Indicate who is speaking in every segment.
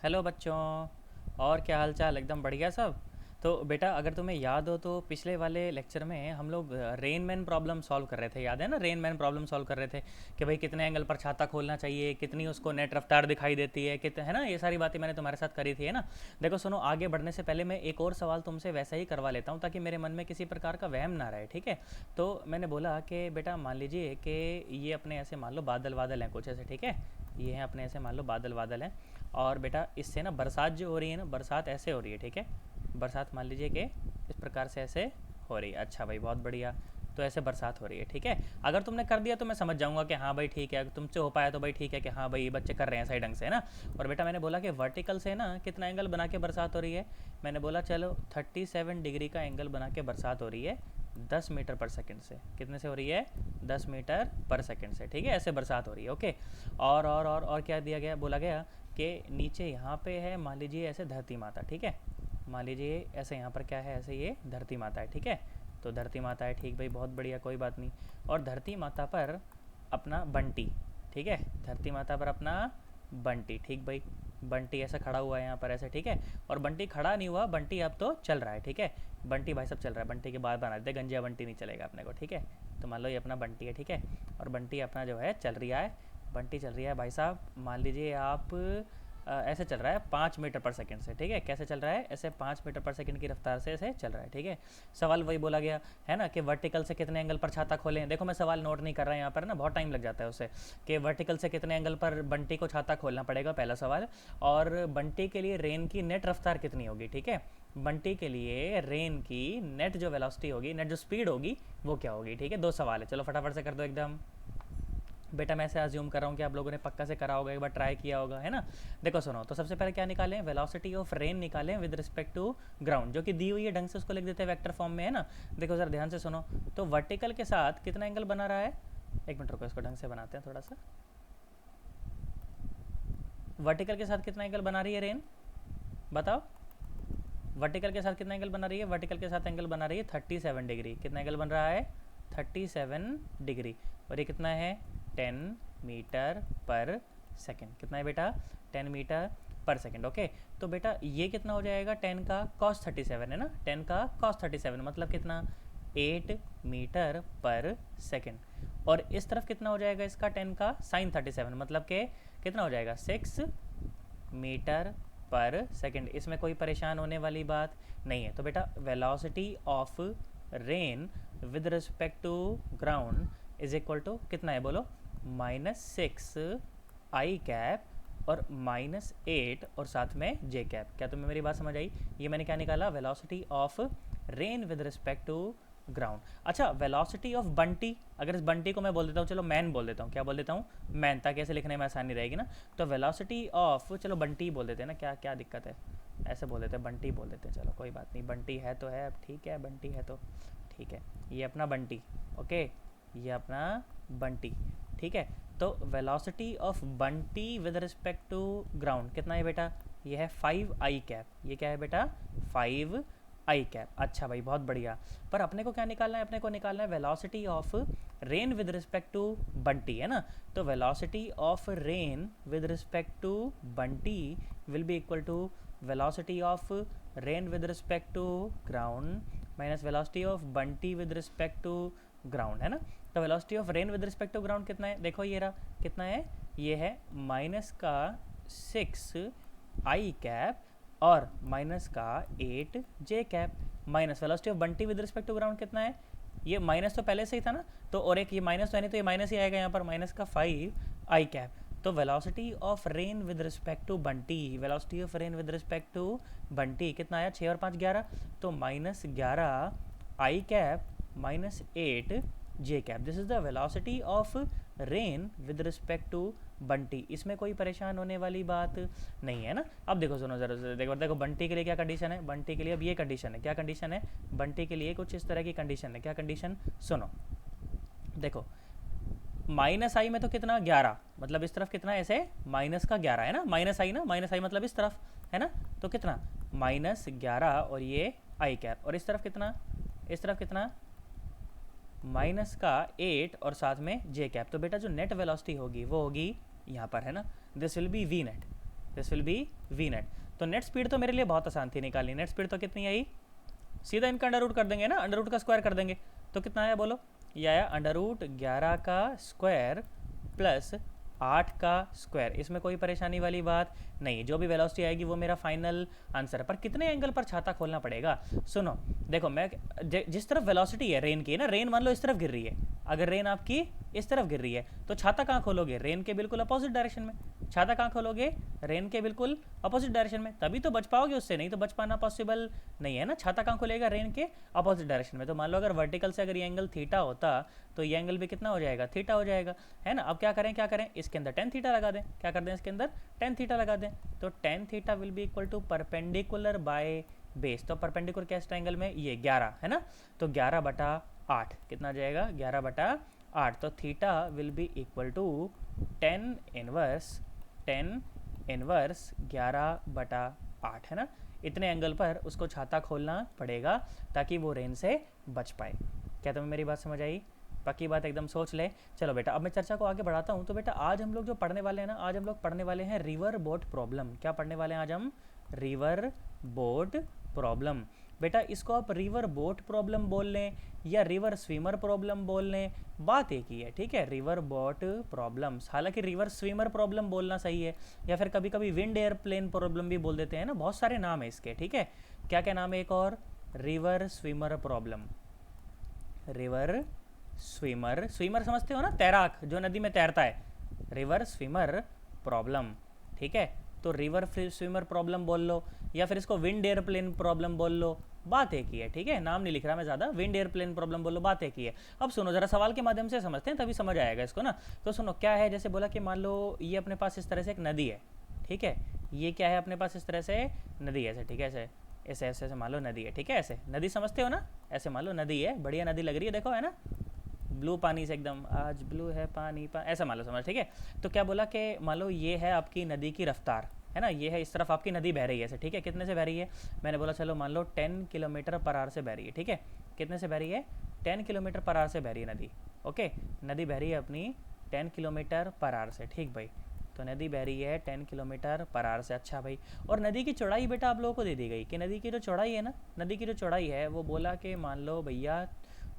Speaker 1: Hello बच्चों। और क्या हाल चाल? एकदम बढ़िया सब। तो बेटा, अगर तुम्हें याद हो तो पिछले वाले लेक्चर में हम लोग रेन मैन प्रॉब्लम सॉल्व कर रहे थे। याद है ना? रेन मैन प्रॉब्लम सॉल्व कर रहे थे कि भाई कितने एंगल पर छाता खोलना चाहिए, कितनी उसको नेट रफ्तार दिखाई देती है, कितने, है ना? ये सारी बातें मैंने तुम्हारे साथ करी थी, है ना? देखो सुनो, आगे बढ़ने से पहले मैं एक और सवाल तुमसे वैसा ही करवा लेता हूँ ताकि मेरे मन में किसी प्रकार का वहम ना रहे, ठीक है? तो मैंने बोला कि बेटा मान लीजिए कि ये अपने ऐसे मान लो बादल वादल हैं कुछ ऐसे, ठीक है? ये हैं अपने ऐसे मान लो बादल वादल हैं। और बेटा इससे ना बरसात जो हो रही है ना, बरसात ऐसे हो रही है, ठीक है? बरसात मान लीजिए कि इस प्रकार से ऐसे हो रही है। अच्छा भाई, बहुत बढ़िया। तो ऐसे बरसात हो रही है, ठीक है? अगर तुमने कर दिया तो मैं समझ जाऊंगा कि हाँ भाई ठीक है, अगर तुमसे हो पाया तो भाई ठीक है कि हाँ भाई ये बच्चे कर रहे हैं सही ढंग से, है ना? और बेटा मैंने बोला कि वर्टिकल से ना कितना एंगल बना के बरसात हो रही है? मैंने बोला चलो 37 डिग्री का एंगल बना के बरसात हो रही है 10 मीटर पर सेकंड से। कितने से हो रही है? 10 मीटर पर सेकंड से, ठीक है? ऐसे बरसात हो रही है, ओके। और क्या दिया गया? बोला गया कि नीचे यहाँ पे है मान लीजिए ऐसे धरती माता, ठीक है? मान लीजिए ऐसे यहाँ पर क्या है, ऐसे ये धरती माता है, ठीक है? तो धरती माता है, ठीक भाई, बहुत बढ़िया, कोई बात नहीं। और धरती माता पर अपना बंटी, ठीक है? धरती माता पर अपना बंटी, ठीक भाई। बंटी ऐसा खड़ा हुआ है यहाँ पर ऐसे, ठीक है? और बंटी खड़ा नहीं हुआ, बंटी अब तो चल रहा है, ठीक है? बंटी भाई सब चल रहा है। बंटी के बाद बना देते, गंजिया बंटी नहीं चलेगा अपने को, ठीक है? तो मान लो ये अपना बंटी है, ठीक है? और बंटी अपना जो है चल रहा है। बंटी चल रही है भाई साहब, मान लीजिए आप ऐसे चल रहा है 5 मीटर पर सेकंड से, ठीक है? कैसे चल रहा है? ऐसे 5 मीटर पर सेकंड की रफ्तार से ऐसे चल रहा है, ठीक है? सवाल वही बोला गया है ना कि वर्टिकल से कितने एंगल पर छाता खोलें। देखो मैं सवाल नोट नहीं कर रहा यहाँ पर ना, बहुत टाइम लग जाता है उससे। कि वर्टिकल से कितने एंगल पर बंटी को छाता खोलना पड़ेगा, पहला सवाल। और बंटी के लिए रेन की नेट रफ्तार कितनी होगी, ठीक है? बंटी के लिए रेन की नेट जो वेलोसिटी होगी, नेट जो स्पीड होगी, वो क्या होगी, ठीक है? दो सवाल है, चलो फटाफट से कर दो एकदम। बेटा मैं ऐसे अज्यूम कर रहा हूँ कि आप लोगों ने पक्का से करा होगा, एक बार ट्राई किया होगा, है ना? देखो सुनो, तो सबसे पहले क्या निकालें? वेलोसिटी ऑफ रेन निकालें विद रिस्पेक्ट टू ग्राउंड, जो कि दी हुई है, ढंग से उसको लिख देते हैं वेक्टर फॉर्म में, है ना? देखो ज़रा ध्यान से सुनो। तो वर्टिकल के साथ कितना एंगल बना रहा है? एक मिनट रुको, इसको ढंग से बनाते हैं थोड़ा सा। वर्टिकल के साथ कितना एंगल बना रही है रेन? बताओ। वर्टिकल के साथ कितना एंगल बना रही है? वर्टिकल के साथ एंगल बना रही है 37 डिग्री। कितना एंगल बन रहा है? 37 डिग्री। और ये कितना है? 10 मीटर पर सेकेंड। कितना है बेटा? 10 मीटर पर सेकेंड, ओके। तो बेटा ये कितना हो जाएगा? 10 का cos 37 है ना? 10 का cos 37 मतलब कितना? 8 मीटर पर सेकेंड। और इस तरफ कितना हो जाएगा इसका? 10 का sin 37 मतलब कि कितना हो जाएगा? 6 मीटर पर सेकेंड। इसमें कोई परेशान होने वाली बात नहीं है। तो बेटा velocity of rain with respect to ground is equal to कितना है बोलो? -6 i कैप और -8 और साथ में जे कैप। क्या तुम्हें मेरी बात समझ आई? ये मैंने क्या निकाला? Velocity of rain with respect to ground. अच्छा, वेलोसिटी ऑफ बंटी, अगर इस बंटी को मैं बोल देता हूँ, चलो मैन बोल देता हूँ, क्या बोल देता हूँ? मैन, ताकि ऐसे लिखने में आसानी रहेगी ना। तो वेलोसिटी ऑफ, चलो बंटी बोल देते हैं ना, क्या क्या दिक्कत है? ऐसे बोल देते हैं, बंटी बोल देते हैं, चलो कोई बात नहीं। बंटी है तो है, अब ठीक है, बंटी है तो ठीक है। ये अपना बंटी, ओके, ये अपना बंटी, ठीक है? तो velocity of Bunty with respect to ground कितना है बेटा? ये है 5 i कैप। ये क्या है बेटा? 5 i कैप। अच्छा भाई, बहुत बढ़िया। पर अपने को क्या निकालना है? अपने को निकालना है velocity of rain with respect to Bunty, है ना? तो velocity of rain with respect to Bunty will be equal to velocity of rain with respect to ground minus velocity of Bunty with respect to ground, है ना? तो velocity of rain with respect to ground कितना है? देखो ये रहा, कितना है? ये है -6 i कैप और -8 j cap minus velocity of Bunty with respect to ground कितना है? ये माइनस तो पहले से ही था ना, तो और एक ये माइनस तो है नहीं, तो ये माइनस ही आएगा यहाँ पर, -5 i कैप। तो velocity of rain with respect to Bunty, velocity of rain with respect to Bunty कितना आया? 6 और 5 11, तो -11 i cap -8 j cap. This is the velocity of rain with respect to Bunty. इसमें कोई परेशान होने वाली बात नहीं है ना? अब देखो सुनो जरा, देखो देखो बंटी के लिए क्या कंडीशन है? बंटी के लिए अब ये कंडीशन है। क्या कंडीशन है? बंटी के लिए कुछ इस तरह की कंडीशन है। क्या कंडीशन? सुनो, देखो -i में तो कितना? 11, मतलब इस तरफ कितना? ऐसे -11 है ना? -i ना, -i मतलब इस तरफ, है ना? तो कितना? -11 और ये i कैप, और इस तरफ कितना? इस तरफ कितना? -8 और साथ में j कैप। तो बेटा जो नेट वेलोसिटी होगी वो होगी यहाँ पर, है ना? This will be V net. This will be V net. तो नेट स्पीड तो मेरे लिए बहुत आसान थी निकालनी। नेट स्पीड तो कितनी आई, सीधा इनका अंडर रूट कर देंगे ना, अंडर रूट का स्क्वायर कर देंगे। तो कितना आया बोलो, ये आया अंडर रूट 11 का स्क्वायर प्लस 8 का स्क्वायर। इसमें कोई परेशानी वाली बात नहीं, जो भी वेलोसिटी आएगी वो मेरा फाइनल आंसर है। पर कितने एंगल पर छाता खोलना पड़ेगा, सुनो देखो मैं जिस तरफ वेलोसिटी है रेन की ना, रेन मान लो इस तरफ गिर रही है, अगर रेन आपकी इस तरफ गिर रही है तो छाता कहाँ खोलोगे, रेन के बिल्कुल अपोजिट डायरेक्शन में। छाता कहाँ खोलोगे, रेन के बिल्कुल अपोजिट डायरेक्शन में, तभी तो बच पाओगे उससे, नहीं तो बच पाना पॉसिबल नहीं है ना। छाता कहाँ खोलेगा, रेन के अपोजिट डायरेक्शन में। तो मान लो अगर वर्टिकल से अगर ये एंगल थीटा होता तो ये एंगल भी कितना हो जाएगा, थीटा हो जाएगा, है ना। अब क्या करें, इसके अंदर टेन थीटा लगा दें, क्या कर दें इसके अंदर टेन थीटा लगा दें। तो tan theta will be equal to perpendicular by base. तो परपेंडिकुलर कैसे ट्राइंगल में, ये 11 है ना, तो 11/8 कितना जाएगा, 11/8। तो theta will be equal to 10 inverse 11/8 है ना। इतने एंगल पर उसको छाता खोलना पड़ेगा ताकि वो रेन से बच पाए। क्या तुम्हें मेरी बात समझ आई, पक्की बात एकदम सोच ले। चलो बेटा अब मैं चर्चा को आगे बढ़ाता हूँ। तो बेटा आज हम लोग जो पढ़ने वाले हैं ना, आज हम लोग पढ़ने वाले हैं रिवर बोट प्रॉब्लम। क्या पढ़ने वाले हैं आज हम, रिवर बोट प्रॉब्लम। बेटा इसको आप रिवर बोट प्रॉब्लम बोल लें या रिवर स्विमर प्रॉब्लम बोल लें, बात एक ही है, ठीक है, रिवर बोट प्रॉब्लम्स। हालांकि रिवर स्विमर प्रॉब्लम बोलना सही है, या फिर कभी कभी विंड एयरप्लेन प्रॉब्लम भी बोल देते हैं ना, बहुत सारे नाम है इसके, ठीक है। क्या क्या नाम है एक और, river swimmer problem, river swimmer, swimmer समझते हो ना, तैराक जो नदी में तैरता है, रिवर स्विमर प्रॉब्लम, ठीक है। तो रिवर स्विमर प्रॉब्लम बोल लो या फिर इसको विंड एयरप्लेन प्रॉब्लम बोल लो, बात एक ही है, ठीक है। नाम नहीं लिख रहा मैं ज़्यादा, विंड एयरप्लेन प्रॉब्लम बोलो, बात एक ही है। अब सुनो जरा, सवाल के माध्यम से समझते हैं तभी समझ आएगा इसको ना। तो सुनो क्या है, जैसे बोला कि मान लो ये अपने पास इस तरह से एक नदी है, ठीक है, ये क्या है अपने पास इस तरह से नदी है, ऐसे, ठीक है, ऐसे ऐसे ऐसे ऐसे मान लो नदी है, ठीक है, ऐसे नदी समझते हो ना, ऐसे मान लो नदी है, बढ़िया नदी लग रही है, देखो है ना, ब्लू पानी से एकदम, आज ब्लू है पानी ऐसा मान लो, समझ, ठीक है। तो क्या बोला कि मान लो ये है आपकी नदी की रफ्तार, है ना, ये है इस तरफ आपकी नदी बह रही है ऐसे, ठीक है, कितने से बह रही है, मैंने बोला चलो मान लो 10 किलोमीटर पर आवर से बह रही है, ठीक है, कितने से बह रही है, 10 किलोमीटर पर आवर से बह रही है नदी, ओके, नदी बह रही है अपनी 10 किलोमीटर पर आवर से, ठीक भाई। तो नदी बह रही है 10 किलोमीटर पर आवर से, अच्छा भाई। और नदी की चौड़ाई बेटा आप लोगों को दे दी गई कि नदी की जो चौड़ाई है ना, नदी की जो चौड़ाई है वो बोला कि मान लो भैया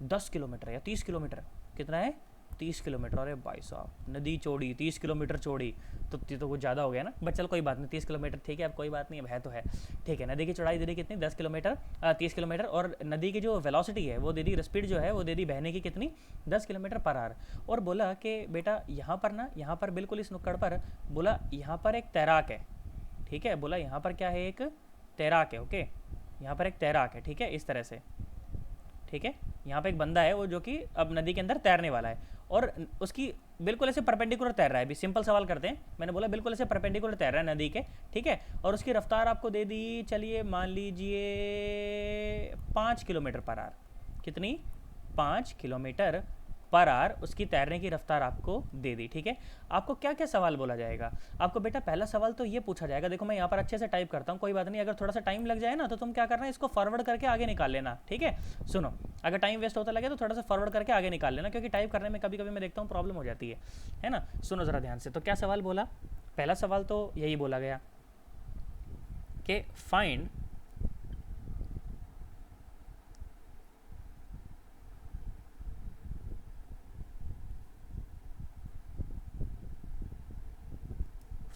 Speaker 1: 10 किलोमीटर या 30 किलोमीटर, कितना है 30 किलोमीटर। अरे भाई साहब नदी चौड़ी 30 किलोमीटर चौड़ी, तो कुछ ज़्यादा हो गया ना, बट चल कोई बात नहीं, 30 किलोमीटर ठीक है, अब कोई बात नहीं, अब है तो है, ठीक है। नदी की चौड़ाई दे दी कितनी, 10 किलोमीटर 30 किलोमीटर, और नदी की जो वेलोसिटी है वो दे दी, स्पीड जो है वो दे दी बहने की कितनी, 10 किलोमीटर पर आवर। और बोला कि बेटा यहाँ पर ना, यहाँ पर बिल्कुल इस नुक्कड़ पर बोला यहाँ पर एक तैराक है, ठीक है, बोला यहाँ पर क्या है, एक तैराक है, ओके, यहाँ पर एक तैराक है, ठीक है, इस तरह से, ठीक है, यहाँ पे एक बंदा है वो जो कि अब नदी के अंदर तैरने वाला है, और उसकी बिल्कुल ऐसे परपेंडिकुलर तैर रहा है। अभी सिंपल सवाल करते हैं, मैंने बोला बिल्कुल ऐसे परपेंडिकुलर तैर रहा है नदी के, ठीक है, और उसकी रफ्तार आपको दे दी, चलिए मान लीजिए 5 किलोमीटर पर आवर, कितनी, 5 किलोमीटर पर आवर उसकी तैरने की रफ्तार आपको दे दी, ठीक है। आपको क्या क्या सवाल बोला जाएगा, आपको बेटा पहला सवाल तो ये पूछा जाएगा, देखो मैं यहाँ पर अच्छे से टाइप करता हूँ, कोई बात नहीं, अगर थोड़ा सा टाइम लग जाए ना तो तुम क्या करना है, इसको फॉरवर्ड करके आगे निकाल लेना, ठीक है। सुनो अगर टाइम वेस्ट होता लगे तो थोड़ा सा फॉरवर्ड करके आगे निकाल लेना, क्योंकि टाइप करने में कभी कभी मैं देखता हूँ प्रॉब्लम हो जाती है ना। सुनो ज़रा ध्यान से, तो क्या सवाल बोला, पहला सवाल तो यही बोला गया कि find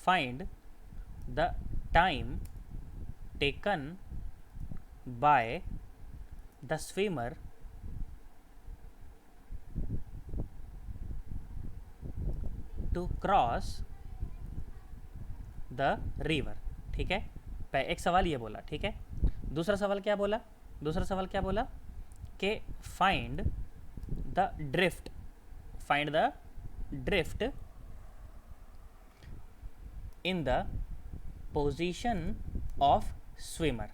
Speaker 1: find the time taken by the swimmer to cross the river, ठीक है, एक सवाल ये बोला, ठीक है। दूसरा सवाल क्या बोला, दूसरा सवाल क्या बोला कि find the drift, find the drift in the position of swimmer,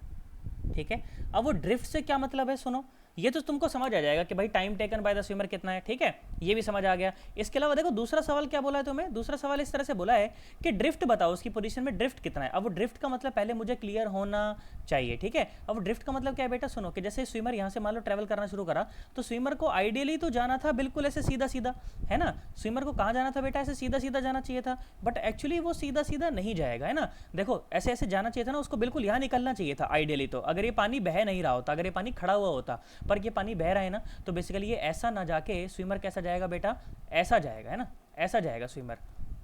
Speaker 1: ठीक है। अब वो ड्रिफ्ट से क्या मतलब है, सुनो ये तो तुमको समझ आ जाएगा कि भाई time taken by the swimmer कितना है, ठीक है। ये भी समझ आ गया। इसके अलावा देखो दूसरा सवाल क्या बोला है तुम्हें, दूसरा सवाल इस तरह से बोला है कि ड्रिफ्ट बताओ, उसकी पोजीशन में ड्रिफ्ट कितना है। अब वो ड्रिफ्ट का मतलब पहले मुझे क्लियर होना चाहिए, ठीक है। अब ड्रिफ्ट का मतलब क्या है बेटा, सुनो कि जैसे स्विमर यहाँ से मान लो ट्रैवल करना शुरू करा, तो स्विमर को आइडियली तो जाना था बिल्कुल ऐसे सीधा सीधा, है ना। स्विमर को कहाँ जाना था बेटा, ऐसे सीधा सीधा जाना चाहिए था, बट एक्चुअली वो सीधा सीधा नहीं जाएगा, है ना। देखो ऐसे ऐसे जाना चाहिए था ना, उसको बिल्कुल यहाँ निकलना चाहिए था आइडियली तो, अगर ये पानी बह नहीं रहा होता, अगर ये पानी खड़ा हुआ होता, पर ये पानी बह रहा है ना, तो बेसिकली ये ऐसा ना जाके स्विमर कैसा जाएगा बेटा, ऐसा जाएगा, है ना, ऐसा जाएगा स्विमर,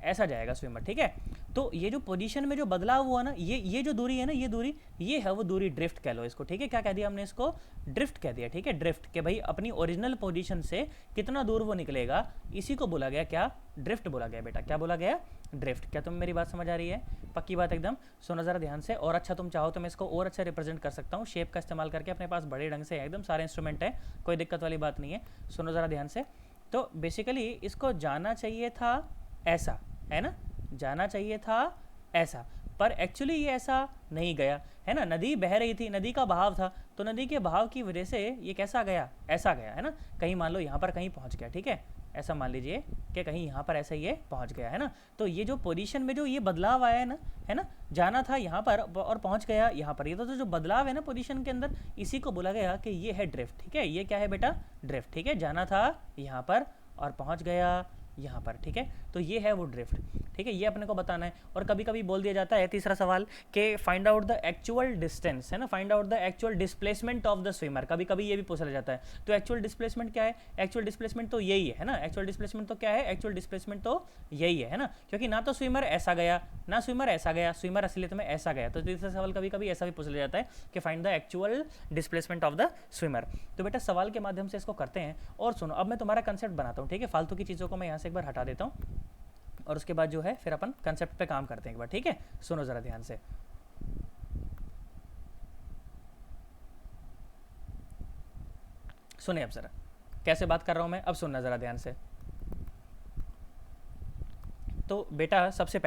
Speaker 1: ऐसा जाएगा स्विमर, ठीक है। तो ये जो पोजीशन में जो बदलाव हुआ ना, ये जो दूरी है ना, ये दूरी, ये है वो दूरी, ड्रिफ्ट कह लो इसको, ठीक है। क्या कह दिया हमने इसको, ड्रिफ्ट कह दिया, ठीक है। ड्रिफ्ट के भाई अपनी ओरिजिनल पोजीशन से कितना दूर वो निकलेगा, इसी को बोला गया क्या, ड्रिफ्ट बोला गया बेटा। क्या बोला गया, ड्रिफ्ट। क्या तुम्हें मेरी बात समझ आ रही है, पक्की बात एकदम। सुनो जरा ध्यान से, और अच्छा तुम चाहो तो मैं इसको और अच्छा रिप्रेजेंट कर सकता हूँ शेप का इस्तेमाल करके, अपने पास बड़े ढंग से एकदम सारे इंस्ट्रूमेंट है, कोई दिक्कत वाली बात नहीं है। सुनो जरा ध्यान से, तो बेसिकली इसको जाना चाहिए था ऐसा, है ना, जाना चाहिए था ऐसा, पर एक्चुअली ये ऐसा नहीं गया, है ना। नदी बह रही थी, नदी का बहाव था, तो नदी के बहाव की वजह से ये कैसा गया, ऐसा गया, है ना। कहीं मान लो यहाँ पर कहीं पहुँच गया, ठीक है, ऐसा मान लीजिए कि कहीं यहाँ पर ऐसा ये पहुँच गया, है ना। तो ये जो पोजीशन में जो ये बदलाव आया है ना, जाना था यहाँ पर और पहुँच गया यहाँ पर, ये तो जो बदलाव है ना पोजीशन के अंदर, इसी को बोला गया कि ये है ड्रिफ्ट, ठीक है। ये क्या है बेटा, ड्रिफ्ट, ठीक है। जाना था यहाँ पर और पहुँच गया यहाँ पर, ठीक है। तो ये है वो ड्रिफ्ट, ठीक है, ये अपने को बताना है। और कभी कभी बोल दिया जाता है तीसरा सवाल कि find out the actual distance, है ना, find out the actual displacement of the swimmer, कभी कभी ये भी पूछा जाता है। तो एक्चुअल डिस्प्लेसमेंट क्या है, एक्चुअल डिस्प्लेसमेंट तो यही है ना, एक्चुअल डिस्प्लेसमेंट तो क्या है, एक्चुअल डिस्प्लेसमेंट तो यही है ना, क्योंकि ना तो स्विमर ऐसा गया, ना स्विमर ऐसा गया, स्विमर असलियत में ऐसा गया। तो तीसरा सवाल कभी कभी ऐसा भी पूछ लिया जाता है कि find the actual displacement of the swimmer. तो बेटा सवाल के माध्यम से इसको करते हैं। और सुनो, अब मैं तुम्हारा कंसेप्ट बनाता हूँ, ठीक है, फालतू की चीज़ों को मैं यहाँ से एक बार हटा देता हूँ, और उसके बाद जो है फिर अपन कंसेप्ट पे काम करते हैं एक बार, ठीक है। सुनो जरा ध्यान से, सुनिए अब जरा कैसे बात कर रहा हूं मैं, अब सुनना जरा ध्यान से। तो बेटा सबसे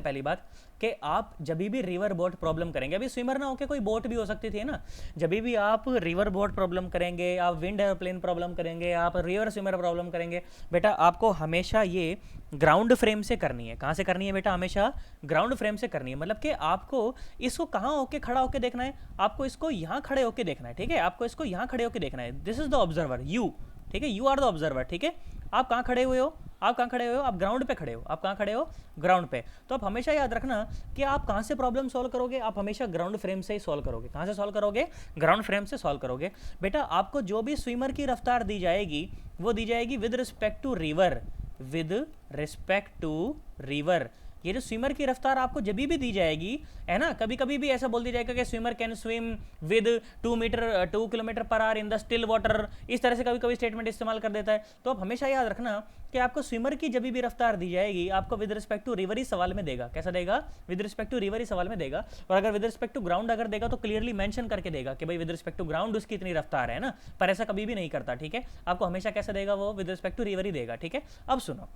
Speaker 1: पहली बात कि आप जब भी रिवर बोट प्रॉब्लम करेंगे, अभी स्विमर ना होके कोई बोट भी हो सकती थी ना, जब भी आप रिवर बोट प्रॉब्लम करेंगे, आप विंड एयरप्लेन प्रॉब्लम करेंगे, आप रिवर स्विमर प्रॉब्लम करेंगे, बेटा आपको हमेशा ये ग्राउंड फ्रेम से करनी है। कहाँ से करनी है बेटा, हमेशा ग्राउंड फ्रेम से करनी है। मतलब कि आपको इसको कहाँ होके खड़ा होके देखना है, आपको इसको यहाँ खड़े होके देखना है, ठीक है, आपको इसको यहाँ खड़े होके देखना है। This is the observer, you, ठीक है, यू आर द ऑब्जर्वर, ठीक है। आप कहाँ खड़े हुए हो, आप कहाँ खड़े हुए हो, आप ग्राउंड पे खड़े हो, आप कहाँ खड़े हो, ग्राउंड पे। तो आप हमेशा याद रखना कि आप कहाँ से प्रॉब्लम सॉल्व करोगे, आप हमेशा ग्राउंड फ्रेम से ही सॉल्व करोगे। कहाँ से सॉल्व करोगे, ग्राउंड फ्रेम से सॉल्व करोगे। बेटा आपको जो भी स्विमर की रफ्तार दी जाएगी वो दी जाएगी with respect to river, with respect to river. ये जो स्विमर की रफ्तार आपको जब भी दी जाएगी, है ना, कभी कभी भी ऐसा बोल दिया जाएगा कि swimmer can swim with 2 kilometre per hour in the still water, इस तरह से कभी कभी स्टेटमेंट इस्तेमाल कर देता है। तो आप हमेशा याद रखना कि आपको स्विमर की जब भी रफ्तार दी जाएगी आपको विद रिस्पेक्ट टू रिवर ही सवाल में देगा। कैसा देगा, विद रिस्पेक्ट टू रिवर ही सवाल में देगा। और अगर विद रिस्पेक्ट टू ग्राउंड अगर देगा तो क्लियरली मेंशन करके देगा कि भाई विद रिस्पेक्ट टू ग्राउंड उसकी इतनी रफ्तार है ना, पर ऐसा कभी भी नहीं करता, ठीक है। आपको हमेशा कैसा देगा, वो विद रिस्पेक्ट टू रिवर ही देगा, ठीक है। अब सुनो,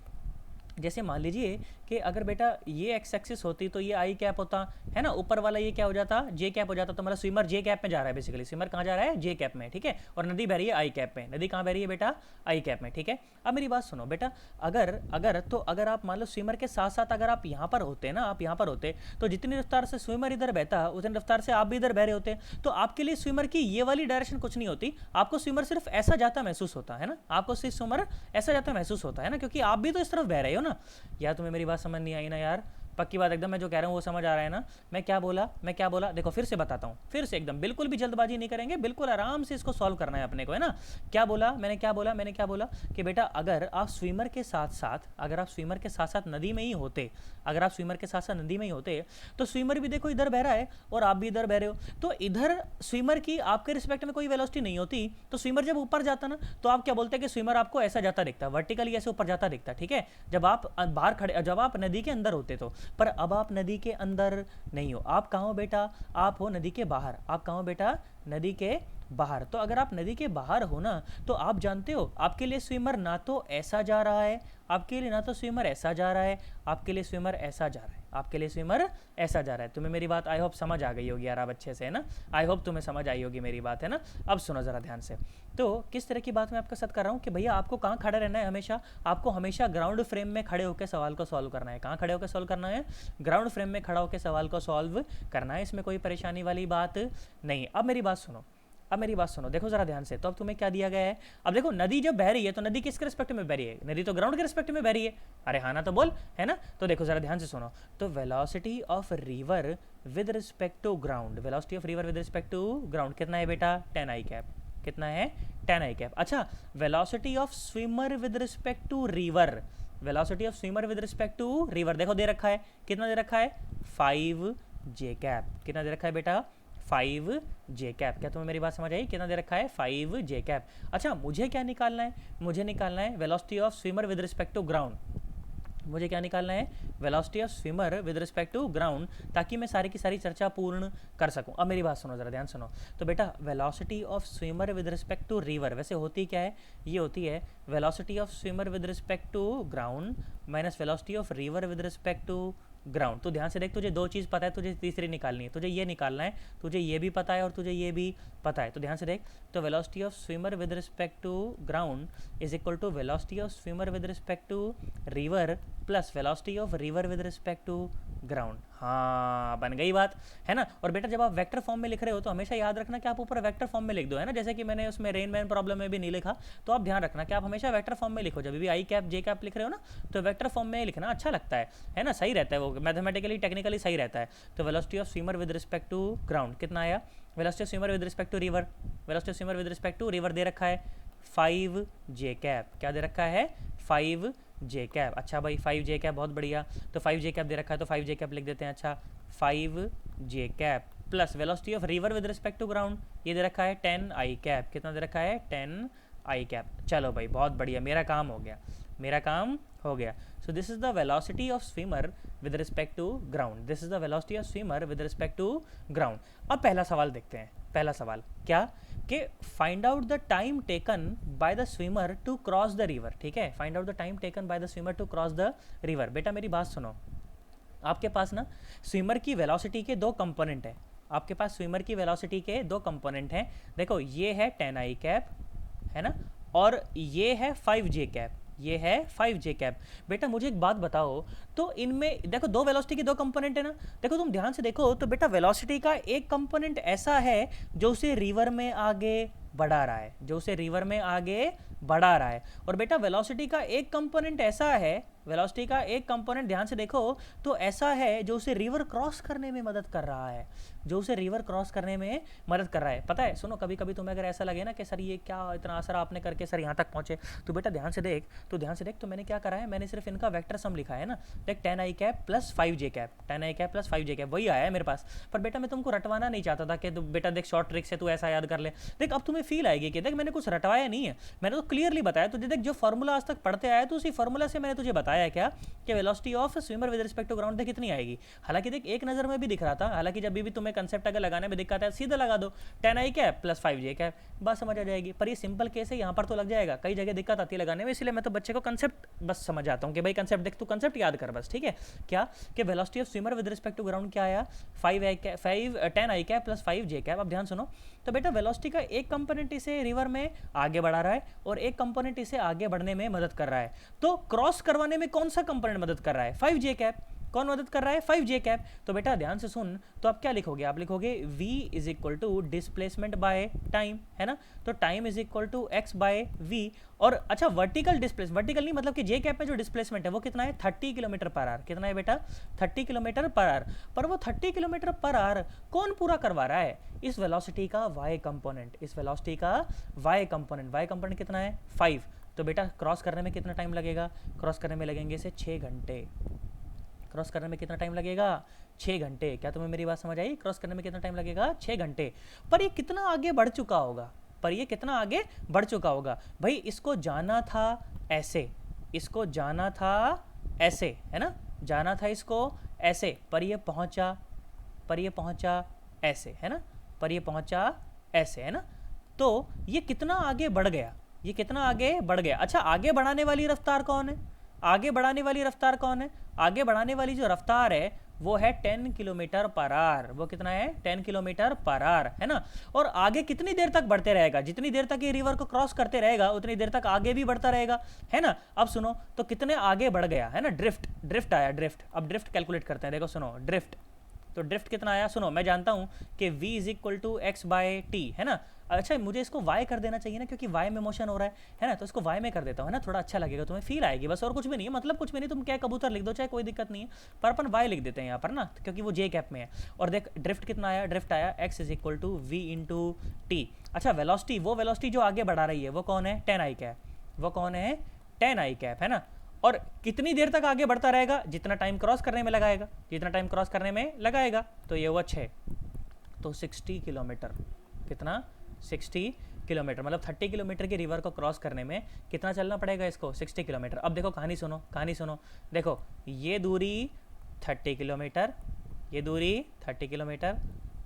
Speaker 1: जैसे मान लीजिए कि अगर बेटा ये एक्स एक्सिस होती तो ये आई कैप होता, है ना, ऊपर वाला ये क्या हो जाता, जे कैप हो जाता। तो हमारा स्विमर जे कैप में जा रहा है, बेसिकली स्विमर कहाँ जा रहा है, जे कैप में, ठीक है। और नदी बह रही है आई कैप में, नदी कहाँ बह रही है बेटा, आई कैप में, ठीक है। अब मेरी बात सुनो बेटा, अगर आप मान लो स्विमर के साथ साथ अगर आप यहाँ पर होते ना, आप यहाँ पर होते, तो जितनी रफ्तार से स्विमर इधर बहता उतनी रफ्तार से आप भी इधर बह रहे होते, तो आपके लिए स्विमर की ये वाली डायरेक्शन कुछ नहीं होती, आपको स्विमर सिर्फ ऐसा जाता महसूस होता है ना, आपको सिर्फ स्विमर ऐसा जाता महसूस होता है ना, क्योंकि आप भी तो इस तरफ बह रहे हो ना। या तुम्हें मेरी बात समझ नहीं आई ना यार, पक्की बात एकदम, मैं जो कह रहा हूँ वो समझ आ रहा है ना। मैं क्या बोला देखो फिर से बताता हूँ, फिर से एकदम बिल्कुल भी जल्दबाजी नहीं करेंगे, बिल्कुल आराम से इसको सॉल्व करना है अपने को, है ना। मैंने क्या बोला कि बेटा अगर आप स्विमर के साथ साथ नदी में ही होते, तो स्विमर भी देखो इधर बह रहा है और आप भी इधर बह रहे हो, तो इधर स्विमर की आपके रिस्पेक्ट में कोई वेलोसिटी नहीं होती, तो स्विमर जब ऊपर जाता ना तो आप क्या बोलते हैं कि स्विमर आपको ऐसा जाता दिखता, वर्टिकली ऐसे ऊपर जाता दिखता, ठीक है। जब आप नदी के अंदर होते तो, पर अब आप नदी के अंदर नहीं हो, आप कहाँ हो बेटा, आप हो नदी के बाहर। आप कहाँ हो बेटा, नदी के बाहर। तो अगर आप नदी के बाहर हो ना, तो आप जानते हो आपके लिए स्विमर ना तो ऐसा जा रहा है, आपके लिए ना तो स्विमर ऐसा जा रहा है, आपके लिए स्विमर ऐसा जा रहा है, आपके लिए स्विमर ऐसा जा रहा है। तुम्हें मेरी बात आई होप समझ आ गई होगी यार अब अच्छे से, है ना। आई होप तुम्हें समझ आई होगी मेरी बात, है ना। अब सुनो ज़रा ध्यान से। तो किस तरह की बात मैं आपके साथ कर रहा हूँ कि भैया आपको कहाँ खड़ा रहना है हमेशा, आपको हमेशा ग्राउंड फ्रेम में खड़े होकर सवाल को सॉल्व करना है। कहाँ खड़े होकर सॉल्व करना है? ग्राउंड फ्रेम में खड़ा होकर सवाल को सॉल्व करना है, इसमें कोई परेशानी वाली बात नहीं। अब मेरी बात सुनो, अब मेरी बात सुनो, देखो जरा ध्यान से। तो अब तुम्हें क्या दिया गया है? अब देखो नदी जब बह रही है तो नदी किसके रिस्पेक्ट में बह रही है? नदी तो ग्राउंड के रिस्पेक्ट में बह रही है। अरे हाँ ना तो बोल, है ना। तो देखो जरा ध्यान से सुनो। तो velocity of river with respect to ground, velocity of river with respect to ground कितना है बेटा? 10 आई कैप। कितना है? 10 आई कैप। अच्छा, velocity of swimmer with respect to river, velocity of swimmer with respect to river देखो दे रखा है, कितना दे रखा है? 5 जे कैप। कितना दे रखा है बेटा? 5 जे कैप। क्या तुम्हें मेरी बात समझ आई? कितना दे रखा है? 5 जे कैप। अच्छा, मुझे क्या निकालना है? मुझे निकालना है velocity of swimmer with respect to ground. मुझे क्या निकालना है? Velocity of swimmer with respect to ground, ताकि मैं सारी की सारी चर्चा पूर्ण कर सकूं। अब मेरी बात सुनो जरा ध्यान सुनो। तो बेटा velocity of swimmer with respect to river वैसे होती क्या है? ये होती है velocity of swimmer with respect to ground minus velocity of river with respect to ground. तो ध्यान से देख, तुझे दो चीज़ पता है, तुझे तीसरी निकालनी है। तुझे ये निकालना है, तुझे ये भी पता है और तुझे ये भी पता है। तो ध्यान से देख, तो velocity of swimmer with respect to ground is equal to velocity of swimmer with respect to river plus velocity of river with respect to ground. हाँ, बन गई बात, है ना। और बेटा जब आप वेक्टर फॉर्म में लिख रहे हो तो हमेशा याद रखना कि आप ऊपर वेक्टर फॉर्म में लिख दो, है ना। जैसे कि मैंने उसमें रेन मैन प्रॉब्लम में भी नहीं लिखा, तो आप ध्यान रखना कि आप हमेशा वेक्टर फॉर्म में लिखो। जब भी आई कैप जे कैप लिख रहे हो ना, तो वेक्टर फॉर्म में लिखना अच्छा लगता है ना, सही रहता है, वो मैथमेटिकली टेक्निकली सही रहता है। तो velocity of swimmer with respect to ground कितना आया? Velocity of swimmer with respect to river, velocity of swimmer with respect to river दे रखा है 5 जे कैप। क्या दे रखा है? 5 जे कैप। अच्छा भाई 5 जे कैप, बहुत बढ़िया। तो 5 जे कैप दे रखा है तो 5 जे कैप लिख देते हैं। अच्छा, 5 जे cap plus velocity of river with respect to ground ये दे रखा है 10 आई कैप। कितना दे रखा है? 10 आई कैप। चलो भाई बहुत बढ़िया, मेरा काम हो गया, मेरा काम हो गया। So this is the velocity of swimmer with respect to ground, this is the velocity of swimmer with respect to ground. अब पहला सवाल देखते हैं। पहला सवाल क्या कि find out the time taken by the swimmer to cross the river. ठीक है, find out the time taken by the swimmer to cross the river. बेटा मेरी बात सुनो, आपके पास ना स्विमर की वेलोसिटी के दो कंपोनेंट है। आपके पास स्विमर की वेलोसिटी के दो कंपोनेंट हैं। देखो ये है 10 आई कैप, है ना, और ये है 5 जे कैप, ये है 5 जे कैप। बेटा मुझे एक बात बताओ, तो इनमें देखो दो वेलोसिटी के दो कंपोनेंट है ना। देखो तुम ध्यान से देखो तो बेटा वेलोसिटी का एक कंपोनेंट ऐसा है जो उसे रिवर में आगे बढ़ा रहा है, जो उसे रिवर में आगे बढ़ा रहा है। और बेटा वेलोसिटी का एक कंपोनेंट ऐसा है, वेलोसिटी का एक कंपोनेंट ध्यान से देखो तो ऐसा है जो उसे रिवर क्रॉस करने में मदद कर रहा है, जो उसे रिवर क्रॉस करने में मदद कर रहा है। पता है, सुनो, कभी कभी तुम्हें अगर ऐसा लगे ना कि सर ये क्या इतना असर आपने करके सर यहाँ तक पहुँचे, तो बेटा ध्यान से देख, तो ध्यान से देख, तो मैंने क्या करा है, मैंने सिर्फ इनका वेक्टर सम लिखा है ना। देख 10 i cap plus 5 J cap, 10 i cap plus 5 J cap वही आया है मेरे पास। पर बेटा मैं तुमको रटवाना नहीं चाहता था कि तो बेटा देख शॉर्ट ट्रिक से तू ऐसा याद कर ले। देख अब तुम्हें फील आएगी कि देख मैंने कुछ रटवाया नहीं है, मैंने तो क्लियरली बताया तुझे। देख जो फॉर्मूला आज तक पढ़ते आया तो उसी फॉर्मूला से मैंने तुझे बताया क्या कि velocity of swimmer with respect to ground देख कितनी आएगी। हालांकि देख एक नजर में भी दिख रहा था, हालांकि जब भी तुम्हें कंसेप्ट अगर लगाने में दिक्कत है सीधा लगा दो 10 i cap plus 5 J cap, बात समझ आ जाएगी। पर ये सिंपल केस है, यहाँ पर तो लग जाएगा, कई जगह दिक्कत आती है लगाने में, इसलिए मैं तो बच्चे को कंसेप्ट बस समझ आता हूँ कि भाई कंसेप्ट देख, तू कंसेप्ट याद कर बस, ठीक है। क्या कि velocity of swimmer with respect to ground क्या आया? 10 i cap plus 5 J cap. अब ध्यान सुनो, तो बेटा वेलोसिटी का एक कंपोनेंट इसे रिवर में आगे बढ़ा रहा है और एक कंपोनेंट इसे आगे बढ़ने में मदद कर रहा है। तो क्रॉस करवाने में कौन सा कंपोनेंट मदद कर रहा है? 5 जे कैप। कौन मदद कर रहा है? 5 जे कैप। तो बेटा ध्यान से सुन, तो आप क्या लिखोगे? आप लिखोगे v is equal to displacement by time, है ना। तो time is equal to x by v। और अच्छा वर्टिकल डिस्प्लेस, वर्टिकल नहीं मतलब कि जे कैप में जो डिस्प्लेसमेंट है वो कितना है? 30 किलोमीटर पर आवर। कितना है बेटा? 30 किलोमीटर पर आवर। पर वो 30 किलोमीटर पर आवर कौन पूरा करवा रहा है? इस वेलोसिटी का y कंपोनेंट, इस वेलोसिटी का y कंपोनेंट। y कंपोनेंट कितना है? 5। तो बेटा क्रॉस करने में कितना टाइम लगेगा? क्रॉस करने में लगेंगे इसे 6 घंटे। क्रॉस करने में कितना टाइम लगेगा? 6 घंटे। क्या तुम्हें मेरी बात समझ आई? क्रॉस करने में कितना टाइम लगेगा? 6 घंटे। पर ये कितना आगे बढ़ चुका होगा? पर ये कितना आगे बढ़ चुका होगा? भाई इसको जाना था ऐसे, इसको जाना था ऐसे, है ना, जाना था इसको ऐसे, पर ये पहुंचा, पर ये पहुंचा ऐसे, है ना, पर ये पहुंचा ऐसे, है ना। तो ये कितना आगे बढ़ गया, ये कितना आगे बढ़ गया। अच्छा, आगे बढ़ाने वाली रफ्तार कौन है, आगे बढ़ाने वाली रफ्तार कौन है, आगे बढ़ाने वाली जो रफ्तार है वो है 10 किलोमीटर पर आवर। वो कितना है, 10 किलोमीटर पर आवर, है ना। और आगे कितनी देर तक बढ़ते रहेगा, जितनी देर तक ये रिवर को क्रॉस करते रहेगा उतनी देर तक आगे भी बढ़ता रहेगा, है ना। अब सुनो, तो कितने आगे बढ़ गया, है ना। ड्रिफ्ट, ड्रिफ्ट आया, ड्रिफ्ट। अब ड्रिफ्ट कैलकुलेट करते हैं, देखो सुनो, ड्रिफ्ट, तो ड्रिफ्ट कितना आया, सुनो, मैं जानता हूं कि v is equal to x by t, है ना। अच्छा, मुझे इसको y कर देना चाहिए ना, क्योंकि y में मोशन हो रहा है ना, तो इसको y में कर देता हूँ, है ना, थोड़ा अच्छा लगेगा, तुम्हें फील आएगी, बस और कुछ भी नहीं है, मतलब कुछ भी नहीं, तुम क्या कबूतर लिख दो चाहे, कोई दिक्कत नहीं है, पर अपन y लिख देते हैं यहाँ पर ना, क्योंकि वो j कैप में है। और देख ड्रिफ्ट कितना आया, ड्रिफ्ट आया x is equal to v into t. अच्छा, वेलोसिटी, वो वेलोसिटी जो आगे बढ़ा रही है वो कौन है, 10 आई कैप, वो कौन है, 10 आई कैप, है ना। और कितनी देर तक आगे बढ़ता रहेगा, जितना टाइम क्रॉस करने में लगाएगा, जितना टाइम क्रॉस करने में लगाएगा, तो ये हुआ 6, तो 60 किलोमीटर, कितना, 60 किलोमीटर, मतलब 30 किलोमीटर की रिवर को क्रॉस करने में कितना चलना पड़ेगा इसको, 60 किलोमीटर। अब देखो कहानी सुनो, कहानी सुनो, देखो ये दूरी 30 किलोमीटर, ये दूरी 30 किलोमीटर,